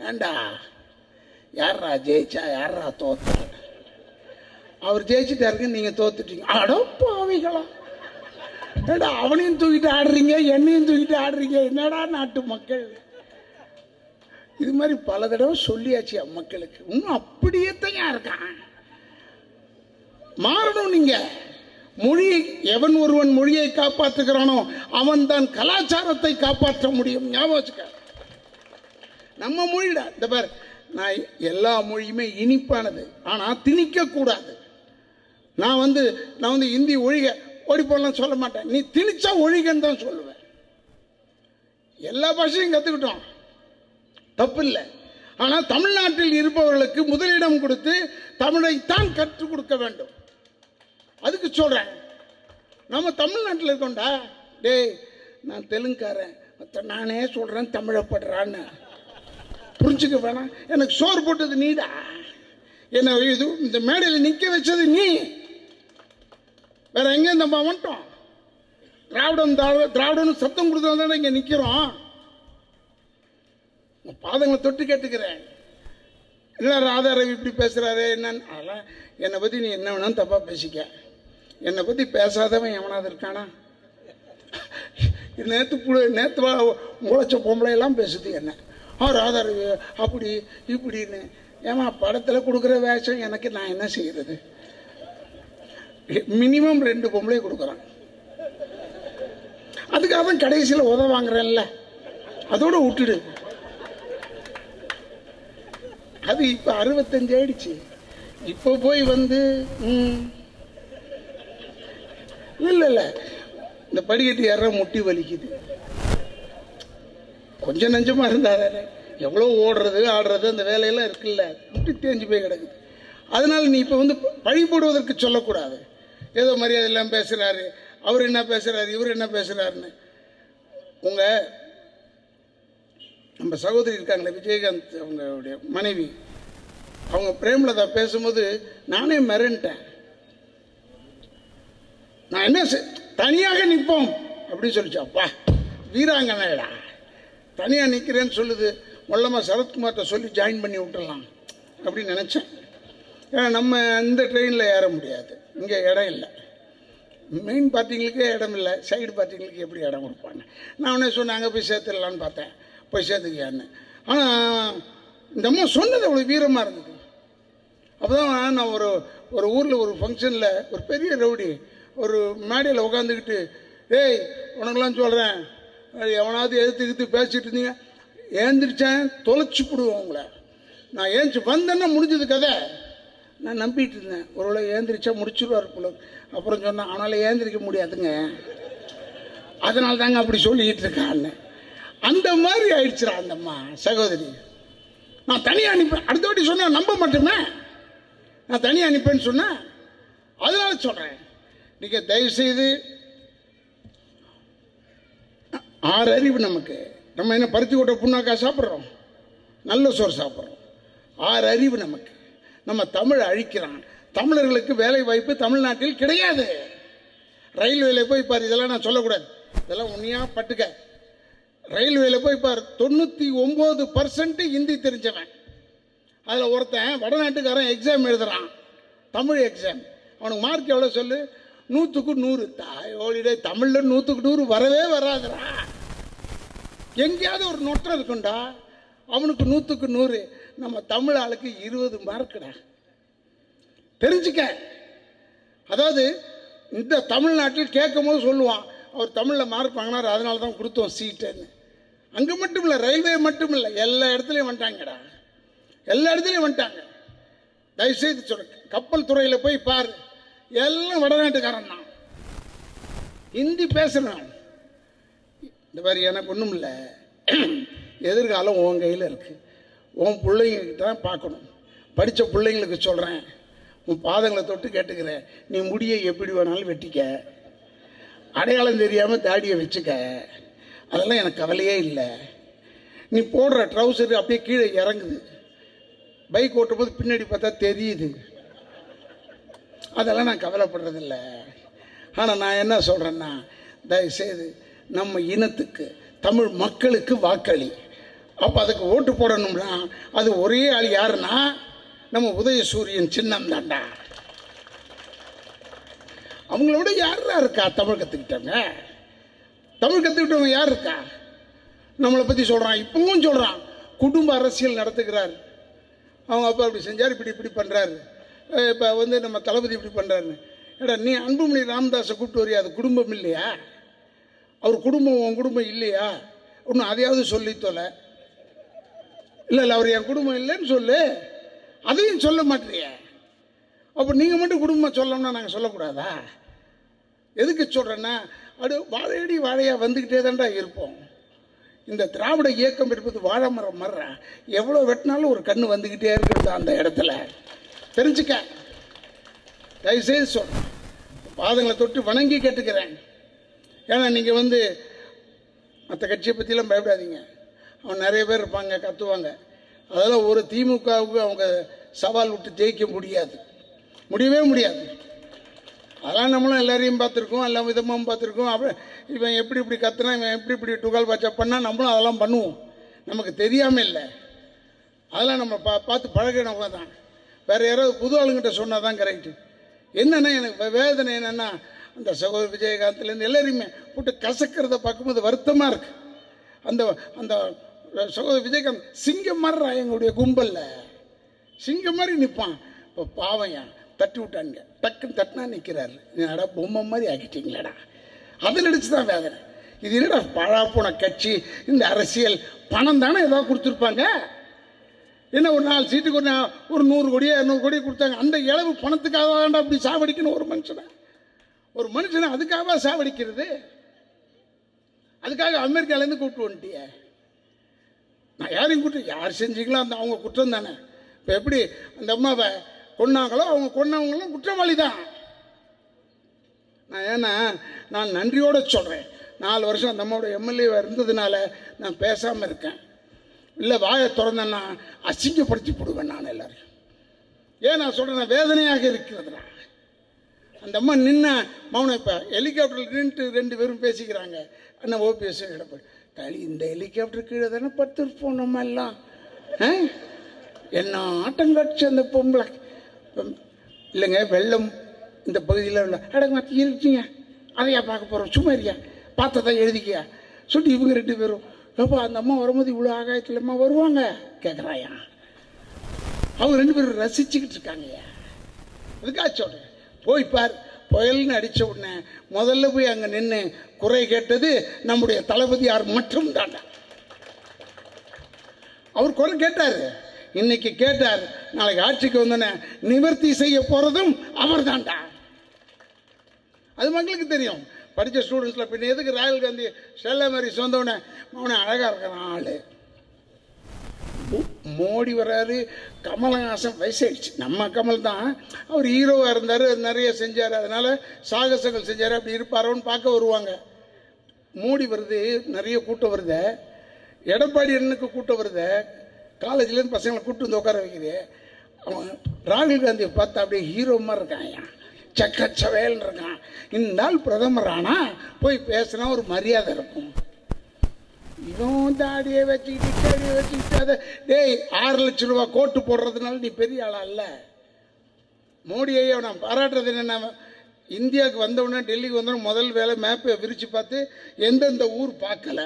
ஏண்டா யாரா ஜெயிச்சா யாரா தோத்தா? அவர் ஜெயிச்சுட்டாருங்க, நீங்கள் தோத்துட்டீங்க. அடப்பாவிகளா, ஏடா அவனையும் தூக்கிட்டு ஆடுறீங்க, என்னையும் தூக்கிட்டு ஆடுறீங்க, என்னடா நாட்டு மக்கள்? இது மாதிரி பல தடவை சொல்லியாச்சு மக்களுக்கு. இன்னும் அப்படியே தான் இருக்கான். மாறணும். நீங்க மொழியை, எவன் ஒருவன் மொழியை காப்பாற்றுகிறானோ அவன் தான் கலாச்சாரத்தை காப்பாற்ற முடியும். ஞாபகம் வச்சுக்க. நம்ம மொழிடா, இந்த பார், நான் எல்லா மொழியுமே இனிப்பானது, ஆனால் திணிக்க கூடாது. நான் வந்து இந்தி ஒழிக ஓடி போடலாம் சொல்ல மாட்டேன், நீ திணிச்சா ஒழிகன்னு தான் சொல்லுவேன். எல்லா பாஷையும் கற்றுக்கிட்டோம், தப்பு இல்லை. ஆனால் தமிழ்நாட்டில் இருப்பவர்களுக்கு முதலிடம் கொடுத்து தமிழைத்தான் கற்றுக் கொடுக்க வேண்டும். அதுக்கு சொல்கிறேன். நம்ம தமிழ்நாட்டில் இருக்கோண்டா, டேய் நான் தெலுங்குக்காரன், நானே சொல்கிறேன் தமிழப்படுறான்னு புரிஞ்சுக்க வேணாம். எனக்கு சோறு போட்டது நீடா, என்ன இது இந்த மேடையில் நிற்க வச்சது நீ, வேற எங்கே நம்ம வந்துட்டோம்? திராவிடம் சத்தம் கொடுத்தா இங்கே நிற்கிறோம். பாதங்களை தொட்டு கேட்டுக்கிறேன். இல்லை ராதாரவி இப்படி பேசுகிறாரு என்னன்னு, அதெல்லாம் என்னை பற்றி நீ என்ன வேணாலும் தப்பாக பேசிக்க. என்னை பற்றி பேசாதவன் எவனாவது இருக்கானா? நேற்று முளைச்ச பொம்பளையெல்லாம் பேசுது என்ன, ராதாரவி அப்படி இப்படின்னு. ஏமா படத்தில் கொடுக்குற வேஷம் எனக்கு நான் என்ன செய்கிறது? மினிமம் 2 பொம்பளை கொடுக்குறான், அதுக்காக தான் கடைசியில் உதவாங்கிறேன்ல, அதோட விட்டுடு. அது இப்போ 65 ஆயிடுச்சு. இப்போ போய் வந்து இல்லை இந்த படிக்கட்டு ஏற முட்டி வலிக்குது. கொஞ்சம் நஞ்சமாக இருந்தாரு, எவ்வளோ ஓடுறது ஆடுறது அந்த வேலையெல்லாம் இருக்குல்ல, முட்டி தேஞ்சு போய் கிடக்குது. அதனால நீ இப்போ வந்து பழி போடுவதற்கு சொல்லக்கூடாது. ஏதோ மரியாதை எல்லாம் பேசுகிறாரு, அவர் என்ன பேசுகிறாரு, இவர் என்ன பேசுகிறாருன்னு. நம்ம சகோதரி இருக்காங்களே விஜயகாந்த், அவங்களுடைய மனைவி, அவங்க பிரேமலதா பேசும்போது நானே மிரண்டேன். நான் என்ன தனியாக நிற்போம் அப்படின்னு சொல்லிச்சு. அப்பா வீராங்கனைடா, தனியாக நிற்கிறேன்னு சொல்லுது, மொல்லமாக சரத்குமார்கிட்ட சொல்லி ஜாயின் பண்ணி விட்டுடலாம் அப்படின்னு நினச்சேன். ஏன்னா நம்ம இந்த ட்ரெயினில் ஏற முடியாது, இங்கே இடம் இல்லை, மெயின் பார்ட்டிங்களுக்கே இடம் இல்லை, சைடு பார்ட்டிங்களுக்கு எப்படி இடம் கொடுப்பாங்க? நான் உடனே சொன்னேன் அங்கே போய் சேர்த்துடலான்னு பார்த்தேன், போய் சேர்த்துக்கியான்னு. ஆனால் இந்த அம்மா சொன்னது அவ்வளோ வீரமாக இருந்தது. அப்போ தான் நான் ஒரு ஊரில் ஒரு ஃபங்க்ஷனில் ஒரு பெரிய ரவுடி ஒரு மேடையில் உட்காந்துக்கிட்டு, ஏய் உனக்கெல்லாம் சொல்கிறேன், எவனாவது எழுத்துக்கிட்டு பேசிகிட்டு இருந்தீங்க, ஏந்திரிச்சேன் தொலைச்சி போடுவோம் உங்களை. நான் ஏந்திச்சு வந்தேன்னா முடிஞ்சது கதை. நான் நம்பிட்டு இருந்தேன், ஒருவேளை ஏந்திரிச்சா முடிச்சுடுவார் போல. அப்புறம் சொன்னேன், ஆனாலும் ஏந்திரிக்க முடியாதுங்க, அதனால தாங்க அப்படி சொல்லிக்கிட்டு இருக்கான்னு. அந்த மாதிரி ஆயிடுச்சுடா அந்த அம்மா சகோதரி. நான் தனியாக அனுப்பேன், அடுத்த வாட்டி சொன்ன நம்ப மாட்டேமே, நான் தனியாக அனுப்பேன்னு சொன்னேன். அதனால சொல்கிறேன், நீங்கள் தயவுசெய்து 6 அறிவு நமக்கு. நம்ம என்ன பருத்தி கொட்டை புண்ணாக்கா சாப்பிட்றோம், நல்ல சோறு சாப்பிட்றோம். 6 அறிவு நமக்கு. நம்ம தமிழ் அழிக்கிறான். தமிழர்களுக்கு வேலை வாய்ப்பு தமிழ்நாட்டில் கிடையாது. ரயில்வேல போய் பாரு, இதெல்லாம் நான் சொல்லக்கூடாது, இதெல்லாம் உண்மையா பட்டுக்க. ரயில்வேல போய் பாரு, 99% ஹிந்தி தெரிஞ்சவன். அதில் ஒருத்தன் வடநாட்டுக்காரன் எக்ஸாம் எழுதுறான், தமிழ் எக்ஸாம். அவனுக்கு மார்க் எவ்வளோ சொல்லு? 100க்கு 100. தாயோலிடே, தமிழில் 100க்கு 100 வரவே வராதுடா. எங்கேயாவது ஒரு நொட்டம் இருக்குண்டா. அவனுக்கு 100க்கு 100. நம்ம தமிழ் ஆளுக்கு 20 மார்க்குடா. தெரிஞ்சுக்க. அதாவது இந்த தமிழ்நாட்டில் கேட்கும் போது சொல்லுவான், அவர் தமிழில் மார்க் வாங்கினார், அதனால தான் கொடுத்தோம் சீட்டுன்னு. அங்கே மட்டும் இல்லை, ரயில்வே மட்டும் இல்லை, எல்லா இடத்துலையும் வந்துட்டாங்கடா, எல்லா இடத்துலையும் வந்துட்டாங்க. தயவுசெய்து சொல்ல, கப்பல் துறையில் போய் பாரு, எல்லாம் வடநாட்டுக்காரன் தான், ஹிந்தி பேசுகிறான். இந்த மாதிரி எனக்கு ஒன்றும் இல்லை, எதிர்காலம் உன் கையில் இருக்குது. உன் பிள்ளைங்கக்கிட்ட தான் பார்க்கணும். படித்த பிள்ளைங்களுக்கு சொல்கிறேன், உன் பாதங்களை தொட்டு கேட்டுக்கிறேன், நீ முடியை எப்படி வேணாலும் வெட்டிக்க, அடையாளம் தெரியாமல் தாடியை வச்சுக்க, அதெல்லாம் எனக்கு கவலையே இல்லை. நீ போடுற ட்ரௌசரு அப்படியே கீழே இறங்குது, பைக் ஓட்டும் போது பின்னாடி பார்த்தா தெரியுது, அதெல்லாம் நான் கவலைப்படுறதில்லை. ஆனால் நான் என்ன சொல்கிறேன்னா, தயவுசெய்து நம்ம இனத்துக்கு, தமிழ் மக்களுக்கு வாக்களி. அப்போ அதுக்கு ஓட்டு போடணும்னா அது ஒரே ஆள் யாருன்னா நம்ம உதயசூரியன் சின்னம் தாண்டா. அவங்களோட யாரா இருக்கா தமிழ் கற்றுக்கிட்டவங்க? தமிழ் கற்றுக்கிட்டவங்க யார் இருக்கா? நம்மளை பற்றி சொல்கிறான், இப்பவும் சொல்கிறான், குடும்ப அரசியல் நடத்துகிறார். அவங்க அப்பா இப்படி செஞ்சார், இப்படி பண்ணுறாரு, இப்போ நம்ம தளபதி இப்படி பண்ணுறாருன்னு. ஏடா, நீ அன்புமணி ராமதாஸை கூப்பிட்டு வரியா? அது குடும்பம் இல்லையா? அவர் குடும்பம் உன் குடும்பம் இல்லையா? ஒன்று அதையாவது சொல்லி தொலை. இல்லை அவர் என் குடும்பம் இல்லைன்னு சொல்லு, அதையும் சொல்ல மாட்டேறிய. அப்போ நீங்கள் மட்டும் குடும்பம் சொல்லணும்னா நாங்கள் சொல்லக்கூடாதா? எதுக்கு சொல்கிறேன்னா, அது வாழையடி வாழையாக வந்துக்கிட்டே தான்டா இருப்போம். இந்த திராவிட இயக்கம் இருப்பது வாழை மரம் மர்ற, எவ்வளோ வெட்டினாலும் ஒரு கண்ணு வந்துக்கிட்டே இருக்கிறது அந்த இடத்துல. தெரிஞ்சுக்க. தயவுசெய்து சொல்கிறேன், பாதங்களை தொட்டு வணங்கி கேட்டுக்கிறேன். ஏன்னா நீங்கள் மற்ற கட்சியை பற்றிலாம் பயப்படாதீங்க. அவன் நிறைய பேர் இருப்பாங்க, கத்துவாங்க. அதெல்லாம் ஒரு திமுகவுக்கு அவங்க சவால் விட்டு ஜெயிக்க முடியாது, முடியவே முடியாது. அதெல்லாம் நம்மளும் எல்லாரையும் பார்த்துருக்கோம், எல்லா விதமாகவும் பார்த்துருக்கோம். அப்போ இவன் எப்படி கத்துனா, இவன் எப்படி டுகால் பாச்சா பண்ணால் நம்மளும் அதெல்லாம் பண்ணுவோம். நமக்கு தெரியாமல் இல்லை, அதெல்லாம் நம்ம பார்த்து பழகினவங்க தான். வேறு யாராவது புது ஆளுங்கிட்ட சொன்னால் தான் கரெக்டு. என்னென்னா எனக்கு வேதனை என்னென்னா, அந்த சகோதரர் விஜயகாந்த்லேருந்து எல்லாரையுமே போட்டு கசக்கிறத பார்க்கும்போது வருத்தமாக இருக்குது. அந்த அந்த சகோதரர் விஜயகாந்த் சிங்கம் மாறுறா, எங்களுடைய கும்பலில் சிங்கம் மாதிரி நிற்பான். இப்போ பாவையா தட்டி விட்டானுங்க, டக்குன்னு தட்டினா நிற்கிறாரு. என்னடா பொம்மை மாதிரி ஆக்கிட்டீங்களாடா, அதை நடிச்சு தான் வேதனை. இது என்னடா பழா போன கட்சி, இந்த அரசியல் பணம் தானே ஏதாவது கொடுத்துருப்பாங்க. என்ன ஒரு 4 சீட்டுக்கு ஒரு 100 கோடியோ 200 கோடியோ கொடுத்தாங்க. அந்த இளவு பணத்துக்காக வேண்டாம் அப்படி சாவடிக்கணும் ஒரு மனுஷனை அதுக்காக சாவடிக்கிறது? அதுக்காக அமெரிக்காலேருந்து கூப்பிட்டு வந்துட்டிய. நான் யாரையும் கூப்பிட்டு, யார் செஞ்சீங்களோ அந்த அவங்க குற்றம் தானே. இப்போ எப்படி அந்த அம்மாவை கொன்னாங்களோ அவங்க கொன்னவங்களும் குற்றவாளி தான். நான் நன்றியோடு சொல்கிறேன், 4 வருஷம் அந்த அம்மாவோட எம்எல்ஏவாக இருந்ததுனால நான் பேசாமல் இருக்கேன். இல்லை வாயை திறந்தேன்னா அசிங்கப்படுத்தி போடுவேன் நான் எல்லாரையும். ஏன் நான் சொல்கிறேன், வேதனையாக இருக்கிறதுனா. அந்த அம்மா நின்ன மௌனம். இப்போ ஹெலிகாப்டரில் நின்றுட்டு 2 பேரும் பேசிக்கிறாங்க. அண்ணா ஓபிஎஸ் இடப்படி களி, இந்த ஹெலிகாப்டர் கீழே தானே படுத்துருப்போம் நம்ம எல்லாம். என்ன ஆட்டம் காட்சி அந்த பொம்பளை. இல்லைங்க, வெள்ளம் இந்த பகுதியில் உள்ள அடங்க இருக்கீங்க, அதையா பார்க்க போகிறோம், சும்மா இருக்கியா, பார்த்ததான் எழுதிக்கியா சொல்லிட்டு இவங்க 2 பேரும், அப்போ அந்த அம்மா வரும்போது இவ்வளோ ஆகாயத்துலம்மா வருவாங்க கேட்குறாயா. அவங்க 2 பேரும் ரசிச்சுக்கிட்டு இருக்காங்கய்யா. அதுக்காக சொல்றேன், போய் பார். புயல்னு அடிச்ச உடனே முதல்ல போய் அங்க நின்று குறை கேட்டது நம்முடைய தளபதியார் மட்டும் தாண்டா. அவர் குறை கேட்டாரு, இன்னைக்கு கேட்டார், நாளைக்கு ஆட்சிக்கு வந்தோன்னே நிவர்த்தி செய்ய போறதும் அவர் தாண்டா. அது மக்களுக்கு தெரியும். படித்த ஸ்டூடெண்ட்ஸ்ல பின்ன எதுக்கு ராகுல் காந்தி ஸ்டெல்லா மேரிஸ் வந்தவனே அவனை அழகா இருக்கிறான் ஆளு. மோடி வராரு, கமலஹாசன் வயசாயிடுச்சு, நம்ம கமல் தான், அவர் ஹீரோவாக இருந்தார், நிறைய செஞ்சார், அதனால சாகசங்கள் செஞ்சார், அப்படி இருப்பாரோன்னு பார்க்க வருவாங்க. மோடி வருது, நிறைய கூட்டம் வருது, எடப்பாடி அண்ணனுக்கு கூட்டம் வருது, காலேஜ்லேருந்து பசங்களை கூட்டு வந்து உட்கார வைக்குது. அவன் ராகுல் காந்தியை பார்த்தா அப்படியே ஹீரோ மாதிரி இருக்கான், சக்கச்சவேல்னு இருக்கான். இந்த நாள் பிரதமர் ஆனா போய் பேசினா ஒரு மரியாதை இருக்கும். இவன் தாடியை வச்சுக்கிட்டு அதை டேய் 6 லட்சம் ரூபா கோட்டு போடுறதுனால நீ பெரிய ஆளா இல்ல. மோடியை நான் பாராட்டுறது என்னன்னா, இந்தியாவுக்கு வந்தவுடனே டெல்லிக்கு வந்தோடனே முதல் வேலை மேப்பை விரிச்சு பார்த்து எந்தெந்த ஊர் பார்க்கல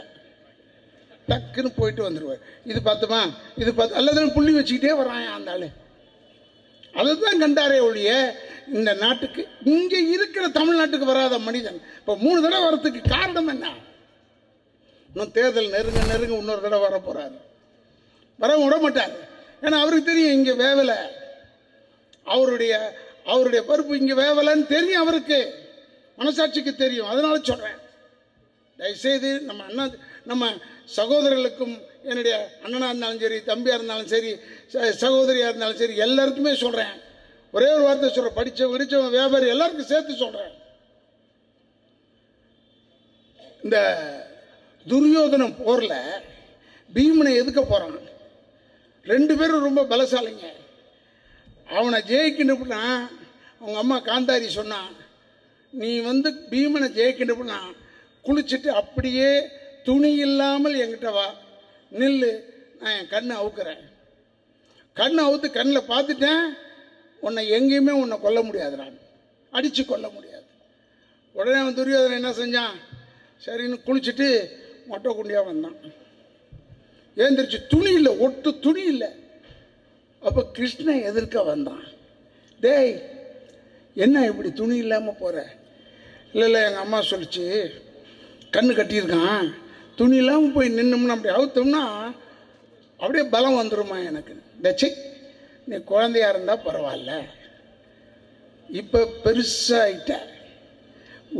டக்குன்னு போயிட்டு வந்துடுவார். இது பார்த்துமா, இது பார்த்து அல்லது புள்ளி வச்சுக்கிட்டே வரான் அந்த ஆளு. அதுதான் கண்டாரே ஒழிய இந்த நாட்டுக்கு, இங்க இருக்கிற தமிழ்நாட்டுக்கு வராத மனிதன் இப்போ 3 தடவை வரத்துக்கு காரணம் என்ன? இன்னும் தேர்தல் நெருங்க நெருங்க இன்னொரு தடவை வர போறாரு, வர விட மாட்டார். ஏன்னா அவருக்கு தெரியும் இங்க வேவலை, அவருடைய பருப்பு இங்க வேவலைன்னு தெரியும், அவருக்கு மனசாட்சிக்கு தெரியும். அதனால சொல்றேன், தயவுசெய்து நம்ம சகோதரர்களுக்கும், என்னுடைய அண்ணனா இருந்தாலும் சரி, தம்பியா இருந்தாலும் சரி, சகோதரியா இருந்தாலும் சரி, எல்லாருக்குமே சொல்றேன், ஒரே ஒரு வார்த்தை சொல்றேன், படிச்சவன் வியாபாரி எல்லாருக்கும் சேர்த்து சொல்றேன். இந்த துரியோதனம் போர்ல பீமனை எதுக்க போறான், 2 பேரும் ரொம்ப பலசாலிங்க. அவனை ஜெயிக்கணும்னா அவங்க அம்மா காந்தாரி சொன்னா, நீ பீமனை ஜெயிக்கணும்னா குளிச்சுட்டு அப்படியே துணி இல்லாமல் என்கிட்ட வா, நில்லு, நான் என் கண்ணை அவுக்கிறேன். கண்ணை அவுத்து கண்ணில் பார்த்துட்டேன், உன்னை எங்கேயுமே உன்னை கொல்ல முடியாது, நான் அடித்து கொல்ல முடியாது. உடனே அவன் துரியோதனன் என்ன செஞ்சான், சரின்னு குளிச்சுட்டு மொட்டை குண்டியாக வந்தான். ஏந்திரிச்சு துணி இல்லை, ஒட்டு துணி இல்லை. அப்போ கிருஷ்ணன் எதிர்க்க வந்தான், டேய் என்ன இப்படி துணி இல்லாமல் போகிற? இல்லை எங்கள் அம்மா சொல்லிச்சு, கண்ணு கட்டியிருக்கான், துணி இல்லாமல் போய் நின்னோம்னா அப்படி அவுத்தோம்னா அப்படியே பலம் வந்துடுமா எனக்கு. டச்சி, நீ குழந்தையா இருந்தால் பரவாயில்ல, இப்போ பெருசாகிட்ட,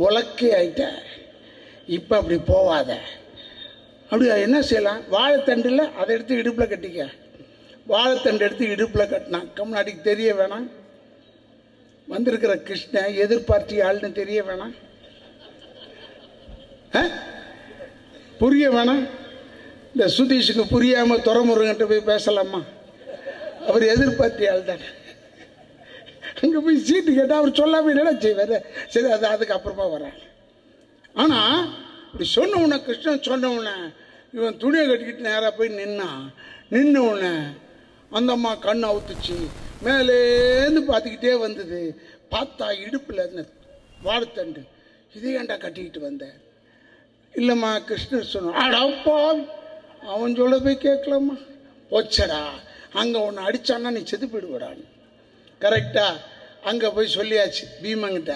உலக்கே ஆயிட்ட, இப்போ அப்படி போவாத. அப்படி என்ன செய்யலாம், வாழைத்தண்டில் அதை எடுத்து இடுப்பில் கட்டிக்க. வாழைத்தண்டு எடுத்து இடுப்பில் கட்டினான், கம்நாடிக்கு தெரிய வேணாம், வந்திருக்கிற கிருஷ்ணன் எதிர்பார்த்தி ஆள்னு தெரிய வேணாம், புரிய வேணாம். இந்த சுதீஷுக்கு புரியாம துறமுருகன்ட்ட போய் பேசலாமா, அவர் எதிர்பார்த்தி ஆள் தானே. அங்க போய் சீட்டு கேட்டா அவர் சொல்லாம என்ன செய்வாரு, சரி அதுக்கு அப்புறமா வரேன். ஆனா இப்படி சொன்ன உடனே, கிருஷ்ணன் சொன்ன உடனே இவன் துணியை கட்டிக்கிட்டு நேராக போய் நின்ன உடனே அந்த அம்மா கண்ணு அவுத்துச்சு, மேலேருந்து பார்த்துக்கிட்டே வந்தது. பார்த்தா இடுப்பில் அந்த வாழைத்தண்டு, இதை ஏன்டா கட்டிக்கிட்டு வந்தேன்? இல்லைம்மா கிருஷ்ணர் சொன்னான். அடப்பா, அவன் சொல்ல போய் கேட்கலாமா, போச்சடா, அங்கே ஒன்று அடித்தான்னா நீ செத்து போயிடுவாடான்னு. கரெக்டா அங்கே போய் சொல்லியாச்சு பீமங்கிட்ட.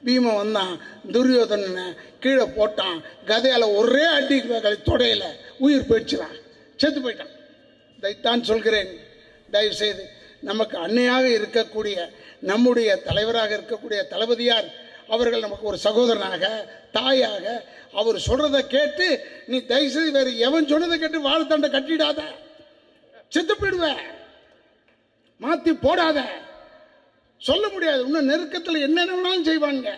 பீமன் வந்தான், துரியோதனனை கீழே போட்டான், கதையால் ஒரே அடி தொடையில உயிர் போயிடுச்சுறான், செத்து போயிட்டான். இதைத்தான் சொல்கிறேன், தயவு செய்து நமக்கு அன்னையாக இருக்கக்கூடிய, நம்முடைய தலைவராக இருக்கக்கூடிய தளபதியார் அவர்கள் நமக்கு ஒரு சகோதரனாக, தாயாக, அவர் சொல்றதை கேட்டு நீ தயவுசெய்து வேறு எவன் சொன்னதை கேட்டு வாழைத்தண்டை கட்டிடாத, செத்து போயிடுவ, மாத்தி போடாத. சொல்ல முடியாது, இன்னும் நெருக்கத்தில் என்னென்ன வேணாலும் செய்வாங்க.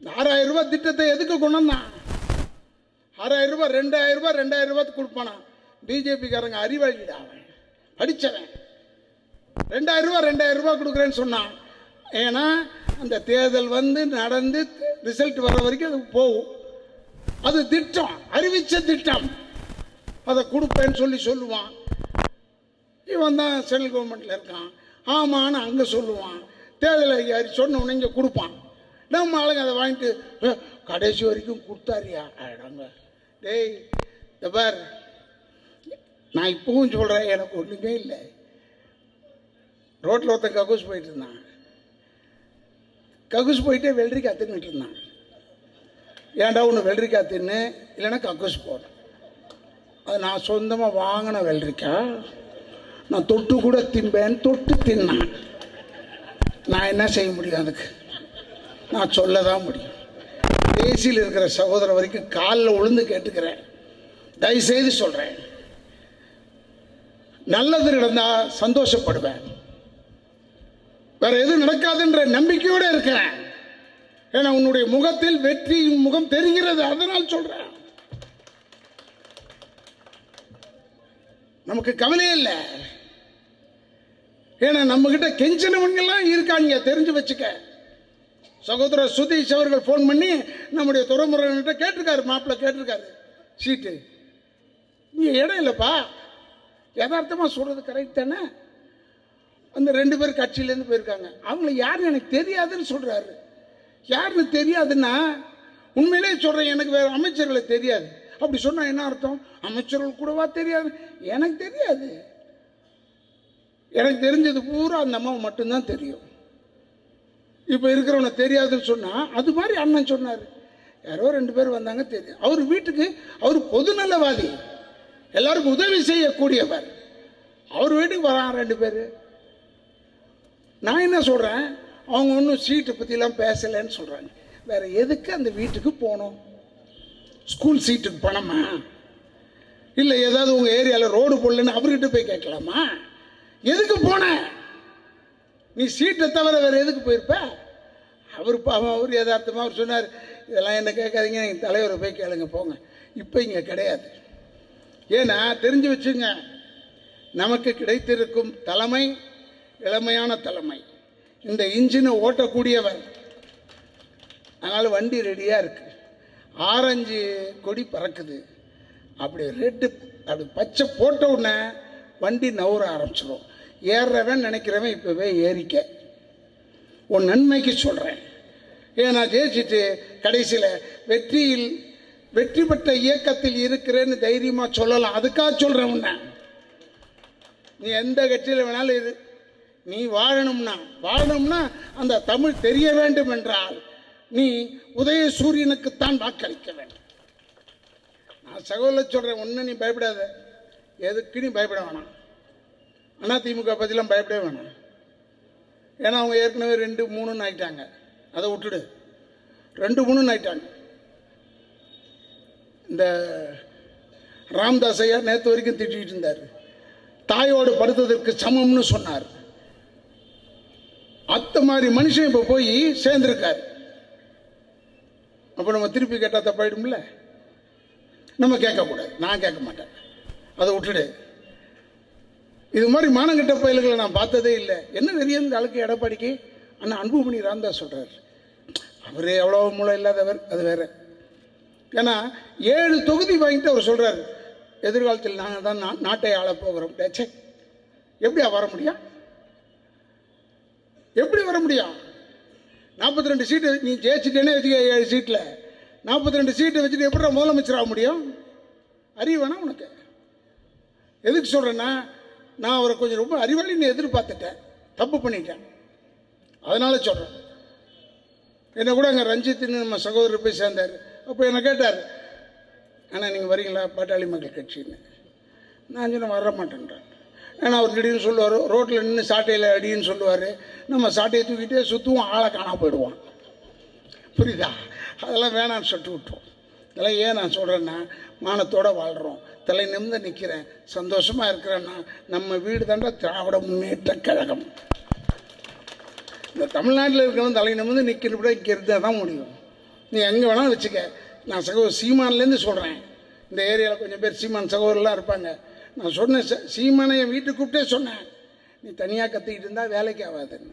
6000 ரூபாய் திட்டத்தை எதுக்கு கொண்டு வந்தான்? 6000 ரூபாய் 2000 ரூபாய் 2000 ரூபாய்க்கு கொடுப்பானா? பிஜேபிக்காரங்க அறிவாளிடா, அவன் படிச்சவன். 2000 ரூபாய் 2000 ரூபாய் கொடுக்குறேன்னு சொன்னான். ஏன்னா அந்த தேர்தல் நடந்து ரிசல்ட் வர்ற வரைக்கும் அது போகும். அது திட்டம், அறிவிச்ச திட்டம், அதை கொடுப்பேன்னு சொல்லுவான். இவன் தான் சென்ட்ரல் கவர்மெண்ட்ல இருக்கான், ஆமான்னு அங்கே சொல்லுவான். தேர்தல் அதிகாரி சொன்ன உடனே இங்கே கொடுப்பான். நம்ம ஆளுங்க அதை வாங்கிட்டு கடைசி வரைக்கும் கொடுத்தாரியா ஆயிடாங்க. டேய் பார், நான் இப்பவும் சொல்கிறேன், எனக்கு ஒன்றுமே இல்லை. ரோட்டில் ஒருத்தன் கக்கூஸ் போயிட்டு இருந்தான். கக்கூஸ் போயிட்டே வெள்ளரிக்காய் தின்னுட்டு இருந்தான். ஏன்டா ஒன்று வெள்ளரிக்காய் தின்னு, இல்லைன்னா கக்கூஸ் போகிறேன். அது நான் சொந்தமாக வாங்கின வெள்ளரிக்காய், நான் தொட்டு கூட தின்பேன். தொட்டு தின்னான். நான் என்ன செய்ய முடியும்? அதுக்கு நான் சொல்ல தான் முடியும். தேசியில் இருக்கிற சகோதரர் வரைக்கும் காலில் விழுந்து கேட்டுக்கிறேன், தயவுசெய்து சொல்கிறேன், நல்லது நடந்தால் சந்தோஷப்படுவேன். வேற எதுவும் நடக்காதுன்ற நம்பிக்கையோடு இருக்கிறேன். ஏன்னா உன்னுடைய முகத்தில் வெற்றியின் முகம் தெரிகிறது, அதனால் சொல்றேன். நமக்கு கவலையே இல்லை. ஏன்னா நம்ம கிட்ட கெஞ்சினவங்கெல்லாம் இருக்காங்க, தெரிஞ்சு வச்சுக்க. சகோதரர் சுதீஷ் அவர்கள் போன் பண்ணி நம்முடைய துறைமுறைகிட்ட கேட்டிருக்காரு, மாப்பிள்ள கேட்டிருக்காரு, சீட்டு நீ இடம் இல்லைப்பா. யதார்த்தமாக சொல்றது கரெக்ட் தானே? அந்த 2 பேர் கட்சியிலேருந்து போயிருக்காங்க. அவங்கள யாருன்னு எனக்கு தெரியாதுன்னு சொல்றாரு. யாருன்னு தெரியாதுன்னா உண்மையிலே சொல்றேன், எனக்கு வேற அமைச்சர்களை தெரியாது. அப்படி சொன்னா என்ன அர்த்தம்? அமைச்சர்கள் கூடவா தெரியாது? எனக்கு தெரியாது. எனக்கு தெரிஞ்சது பூரா அந்த அம்மாவை மட்டும்தான் தெரியும். இப்போ இருக்கிறவனை தெரியாதுன்னு சொன்னா, அது மாதிரி அண்ணன் சொன்னார், யாரோ 2 பேர் வந்தாங்க தெரியும். அவர் வீட்டுக்கு, அவர் பொதுநலவாதி, எல்லாருக்கும் உதவி செய்யக்கூடியவர். அவர் வீட்டுக்கு வரான் 2 பேர். நான் என்ன சொல்றேன், அவங்க ஒன்றும் சீட்டை பற்றிலாம் பேசலைன்னு சொல்றாங்க. வேற எதுக்கு அந்த வீட்டுக்கு போகணும்? ஸ்கூல் சீட்டுக்கு பணமா? இல்லை ஏதாவது உங்க ஏரியாவில் ரோடு போடலன்னு அவர்கிட்ட போய் கேட்கலாமா? எதுக்கு போன? நீ சீட்டை தவிர வேற எதுக்கு போயிருப்ப? அவர் யதார்த்தமாக அவர் சொன்னார், இதெல்லாம் என்ன கேட்காதீங்க, எங்கள் தலைவரை போய் கேளுங்க போங்க. இப்போ இங்கே கிடையாது. ஏன்னா தெரிஞ்சு வச்சுங்க, நமக்கு கிடைத்திருக்கும் தலைமை இளமையான தலைமை, இந்த இன்ஜினை ஓட்டக்கூடியவர். அதனால வண்டி ரெடியாக இருக்கு. ஆரஞ்சு கொடி பறக்குது, அப்படி ரெட்டு அப்படி பச்சை போட்ட உடனே வண்டி நவுற ஆரம்பிச்சிடும். ஏறுறவன் நினைக்கிறவன் இப்பவே ஏறிக்க. உன் நன்மைக்கு சொல்றேன். ஏன்னா ஜெயிச்சுட்டு கடைசியில் வெற்றி பெற்ற இயக்கத்தில் இருக்கிறேன்னு தைரியமா சொல்லலாம். அதுக்காக சொல்றேன் உன்ன. நீ எந்த கட்சியில் வேணாலும் இரு, நீ வாழணும்னா அந்த தமிழ் தெரிய வேண்டும் என்றால் நீ உதயசூரியனுக்குத்தான் வாக்களிக்க வேண்டும். நான் சகோதரர் சொல்றேன், ஒன்னு நீ பயப்படாத. எதுக்கு நீ பயப்பட வேணாம். அதிமுக பற்றிலாம் பயப்படவே வேணாம். ஏன்னா அவங்க ஏற்கனவே 2-3 ஆயிட்டாங்க. அதை விட்டுடு. 2-3 ஆயிட்டாங்க. இந்த ராம்தாஸ் ஐயா நேற்று வரைக்கும் திட்டிட்டு இருந்தார், தாயோடு படுத்ததற்கு சமம்னு சொன்னார். அத்த மாதிரி மனுஷன் இப்ப போய் சேர்ந்திருக்காரு. அப்ப நம்ம திருப்பி கேட்டா தப்பாயிடும்ல. நம்ம கேட்கக்கூடாது. நான் கேட்க மாட்டேன், அதை விட்டுடு. இது மாதிரி மானங்கட்ட பயல்களை நான் பார்த்ததே இல்லை. என்ன தெரியும் இந்த ஆளுக்கு எடப்பாடிக்கு? அண்ணா அன்புமணி ராமதாஸ் சொல்றாரு, அவரு எவ்வளவு மூளை இல்லாதவர், அது வேற. ஏன்னா 7 தொகுதி வாங்கிட்டு அவர் சொல்றாரு, எதிர்காலத்தில் நாங்கள் தான் நாட்டை ஆள போகிறோம். எப்படியா வர முடியும்? எப்படி வர முடியும்? 42 சீட்டு நீ ஜெயிச்சுட்டேனே வச்சுக்க. 7 சீட்டில் 42 சீட்டை வச்சுட்டு எப்படி முதலமைச்சர் ஆக முடியும்? அறிவு வேணா உனக்கு. எதுக்கு சொல்றேன்னா, நான் அவரை கொஞ்சம் ரொம்ப அறிவாளின்னு எதிர்பார்த்துட்டேன், தப்பு பண்ணிட்டேன். அதனால சொல்றேன். என்ன கூட அங்கே ரஞ்சித்னு நம்ம சகோதரர் போய் சேர்ந்தார். அப்போ என்ன கேட்டார், ஆனால் நீங்கள் வரீங்களா பாட்டாளி மக்கள் கட்சின்னு? நான் சொன்ன வர மாட்டேன்றேன். ஏன்னா அவர் திடீர்னு சொல்லுவார், ரோட்டில் நின்று சாட்டையில் அடின்னு சொல்லுவார். நம்ம சாட்டையை தூக்கிட்டே சுற்றுவோம், ஆளை காணாம போயிடுவான். புரியுதா? அதெல்லாம் வேணான்னு சொல்லிட்டு விட்டோம். இதெல்லாம் ஏன் நான் சொல்கிறேன்னா, மானத்தோடு வாழ்கிறோம், தலை நிமிர்ந்து நிற்கிறேன், சந்தோஷமாக இருக்கிறேன்னா நம்ம வீடு தாண்டா திராவிட முன்னேற்ற கழகம். இந்த தமிழ்நாட்டில் இருக்கிறவன் தலை நிமிர்ந்து நிற்கிறப்பட இங்கே இருந்தால் தான் முடியும். நீ எங்கே வேணாலும் வச்சுக்க. நான் சகோதரர் சீமான்லேருந்து சொல்கிறேன். இந்த ஏரியாவில் கொஞ்சம் பேர் சீமான் சகோதரெலாம் இருப்பாங்க. நான் சொன்னேன், சீமானை என் வீட்டுக்கு கூப்பிட்டே சொன்னேன், நீ தனியாக கத்திக்கிட்டு இருந்தால் வேலைக்கு ஆகாதுன்னு.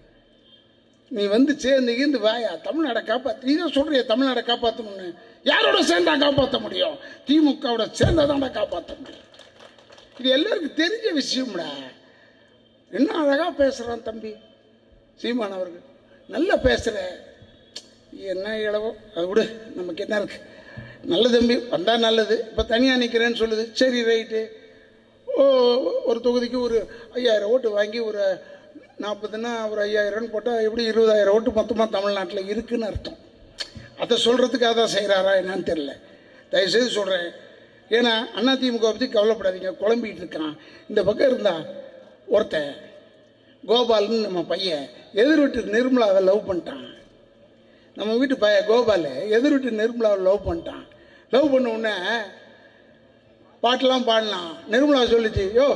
நீ வந்து சேர்ந்து வாயா, தமிழ்நாடை காப்பாற்று. நீ தான் சொல்றிய தமிழ்நாடை காப்பாற்றணும்னு. யாரோட சேர்ந்தா காப்பாற்ற முடியும்? திமுகவோட சேர்ந்தாதான்டா காப்பாற்ற முடியும். இது எல்லாருக்கும் தெரிஞ்ச விஷயம்டா. என்ன அழகா பேசுறான் தம்பி சீமான் அவர்கள், நல்லா பேசுற. என்ன இளவோ அது விடு, நமக்கு என்ன இருக்கு. நல்ல தம்பி வந்தா நல்லது. இப்போ தனியாக நிற்கிறேன்னு சொல்லுது, சரி ரைட்டு. ஒரு தொகுதிக்கு ஒரு 5000 ஓட்டு வாங்கி ஒரு 40ன்னா ஒரு 5000 போட்டால் எப்படி 20,000 ஓட்டு மொத்தமாக தமிழ்நாட்டில் இருக்குன்னு அர்த்தம். அதை சொல்கிறதுக்காக தான் செய்கிறாரா என்னன்னு தெரில. தயவுசெய்து சொல்கிறேன். ஏன்னா அதிமுக பற்றி கவலைப்படாதீங்க, குழம்பிகிட்டு இருக்கான். இந்த பக்கம் இருந்தால் ஒருத்தன் கோபால்னு நம்ம பையன் எதிர் வீட்டு நிர்மலாவை லவ் பண்ணிட்டான். நம்ம வீட்டு பையன் கோபால் எதிர் வீட்டு நிர்மலாவை லவ் பண்ணிட்டான். லவ் பண்ண உடனே பாட்டெலாம் பாடினான். நிர்மலா சொல்லிச்சு, யோ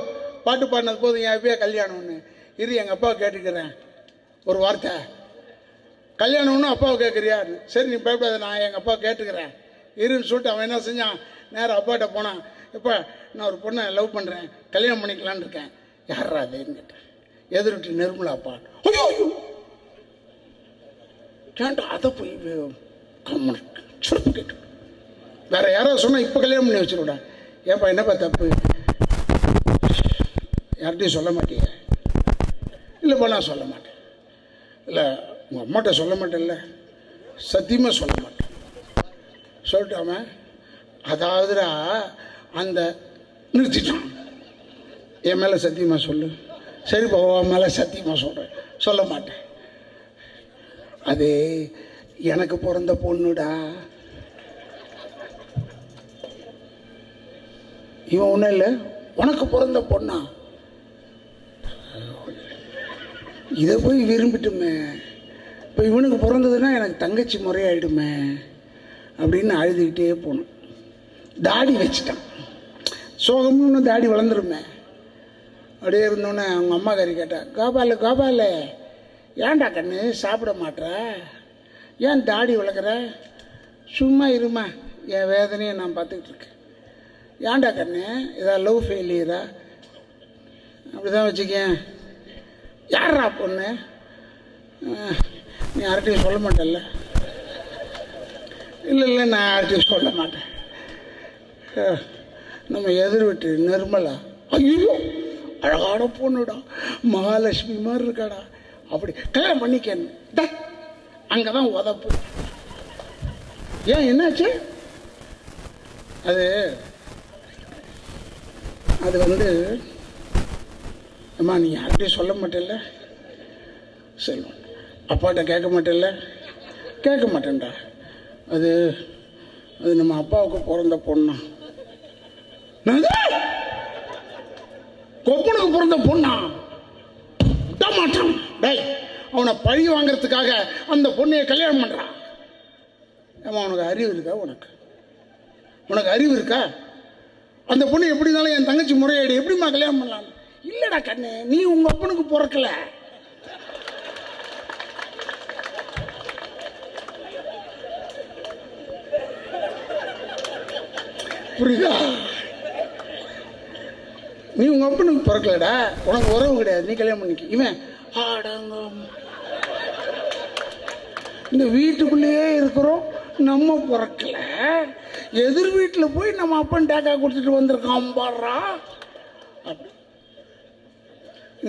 பாட்டு பாடினது போதும், என் எப்பயா கல்யாணம்னு. இது எங்கள் அப்பாவை கேட்டுக்கிறேன் ஒரு வார்த்தை. கல்யாணம்னு அப்பாவை கேட்குறியா? சரி நீ பயப்படாத, நான் எங்கள் அப்பா கேட்டுக்கிறேன் இருன்னு சொல்லிட்டு அவன் என்ன செஞ்சான், நேராக அப்பாட்ட போனான். இப்போ நான் ஒரு பொண்ணை லவ் பண்ணுறேன், கல்யாணம் பண்ணிக்கலான்னு இருக்கேன். யாரா அதுன்னு கேட்டேன். எதிர்ட்டு நிர்மலா அப்பா. ஐயோ கேட்டா அதை போய் கேட்டு வேற யாராவது சொன்னால் இப்போ கல்யாணம் பண்ணி வச்சுருடா. ஏப்பா என்னப்பா தப்பு? யார்கிட்டையும் சொல்ல மாட்டேங்க. இல்லைப்பா நான் சொல்ல மாட்டேன். இல்லை உங்கள் அம்மாட்ட சொல்ல மாட்டேன்ல, சத்தியமாக சொல்ல மாட்டேன் சொல்லிட்டாம. அதாவதுடா அந்த நிறுத்திட்டான். என் மேலே சத்தியமாக சொல்லு. சரிப்பா உன் மேலே சத்தியமாக சொல்கிறேன், சொல்ல மாட்டேன். அது எனக்கு பிறந்த பொண்ணுடா. இவன் ஒன்றும் இல்லை, உனக்கு பிறந்த பொண்ணா? இதை போய் விரும்பிட்டுமே, இப்போ இவனுக்கு பிறந்ததுன்னா எனக்கு தங்கச்சி முறையாயிடுமே அப்படின்னு அழுதுகிட்டே போகணும். தாடி வச்சுட்டான். சோகம்னு தாடி வளர்ந்துருமே. அப்படியே இருந்தோன்னே அவங்க அம்மா கறி கேட்டா, கோபால் கோபால் ஏன்டா கண்ணு சாப்பிட மாட்டேற? ஏன் தாடி வளர்க்குற? சும்மா இருமா, என் வேதனையை நான் பார்த்துக்கிட்டு இருக்கேன். ஏன்டா கண்ணு இதான் லவ் ஃபெயிலியரா? அப்படி தான் வச்சுக்கேன். யாரா பொண்ணு? நீ யார்கிட்டையும் சொல்ல மாட்டேல்ல? இல்லை இல்லை நான் யார்கிட்டையும் சொல்ல மாட்டேன். நம்ம எதிர் வீட்டு நிர்மலா. ஐயோ அழகான பொண்ணுடா, மகாலட்சுமி மாதிரி இருக்காடா, அப்படி கல்யாணம் பண்ணிக்க. அங்கே தான் உதப்பு. ஏன் என்னாச்சு? அது வந்து அம்மா நீ யார்கிட்டையும் சொல்ல மாட்டேல்ல? சொல்லுவேன். அப்பாட்ட கேட்க மாட்டேல்ல? கேட்க மாட்டேன்டா. அது நம்ம அப்பாவுக்கு பிறந்த பொண்ணா? கொப்பனுக்கு பிறந்த பொண்ணா? விட மாட்டான். டேய் அவனை பழி வாங்கிறதுக்காக அந்த பொண்ணையை கல்யாணம் பண்ணுறான். ஏமா உனக்கு அறிவு இருக்கா? உனக்கு அறிவு இருக்கா? அந்த பொண்ணு எப்படி இருந்தாலும் என் தங்கச்சி முறையாயிடு, எப்படிமா கல்யாணம் பண்ணலாம்? இல்லடா கண்ணு, நீ உங்க அப்பனுக்கு பிறக்கல. புரியுதா? நீ உங்க அப்பனுக்கு பிறக்கலடா, உனக்கு உறவு கிடையாது, நீ கல்யாணம் பண்ணிக்க. இவன் ஆடங்கம். இந்த வீட்டுக்குள்ளேயே இருக்கிறோம், நம்ம பிறக்கல, எதிர் வீட்டில் போய் நம்ம அப்பன் டேக்கா கொடுத்துட்டு வந்திருக்கான் பாடுறா. அப்படி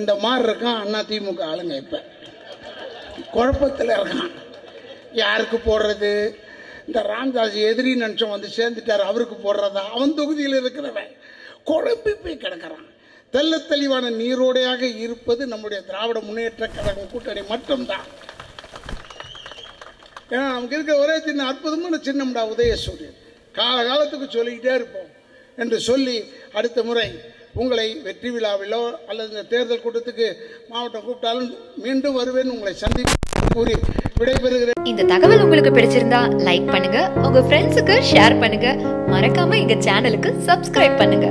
இந்த மாதிரி இருக்கான் அதிமுக ஆளுங்க. இப்போ குழப்பத்தில் இருக்கான். யாருக்கு போடுறது? இந்த ராமதாஸ் எதிரி நினச்சம் வந்து சேர்ந்துட்டார், அவருக்கு போடுறதா? அவன் தொகுதியில் இருக்கிறவன் குழம்பி போய் கிடக்கிறான். தெல்ல தெளிவான நீரோடையாக இருப்பது நம்முடைய திராவிட முன்னேற்ற கழகம் கூட்டணி மட்டும்தான். ஏன்னா நமக்கு இருக்க ஒரே சின்ன அற்புதமான சின்னம்டா உதயசூரியன். காலகாலத்துக்கு சொல்லிக்கிட்டே இருப்போம் என்று சொல்லி அடுத்த முறை உங்களை வெற்றி விழாவிலோ அல்லது இந்த தேர்தல் கூட்டத்துக்கு மாவட்டம் கூப்பிட்டாலும் மீண்டும் வருவேன், உங்களை சந்திப்பு கூறி விடைபெறுகிறேன். இந்த தகவல் உங்களுக்கு பிடிச்சிருந்தா லைக் பண்ணுங்க, உங்க ஃப்ரெண்ட்ஸுக்கு ஷேர் பண்ணுங்க, மறக்காம எங்க சேனலுக்கு சப்ஸ்கிரைப் பண்ணுங்க.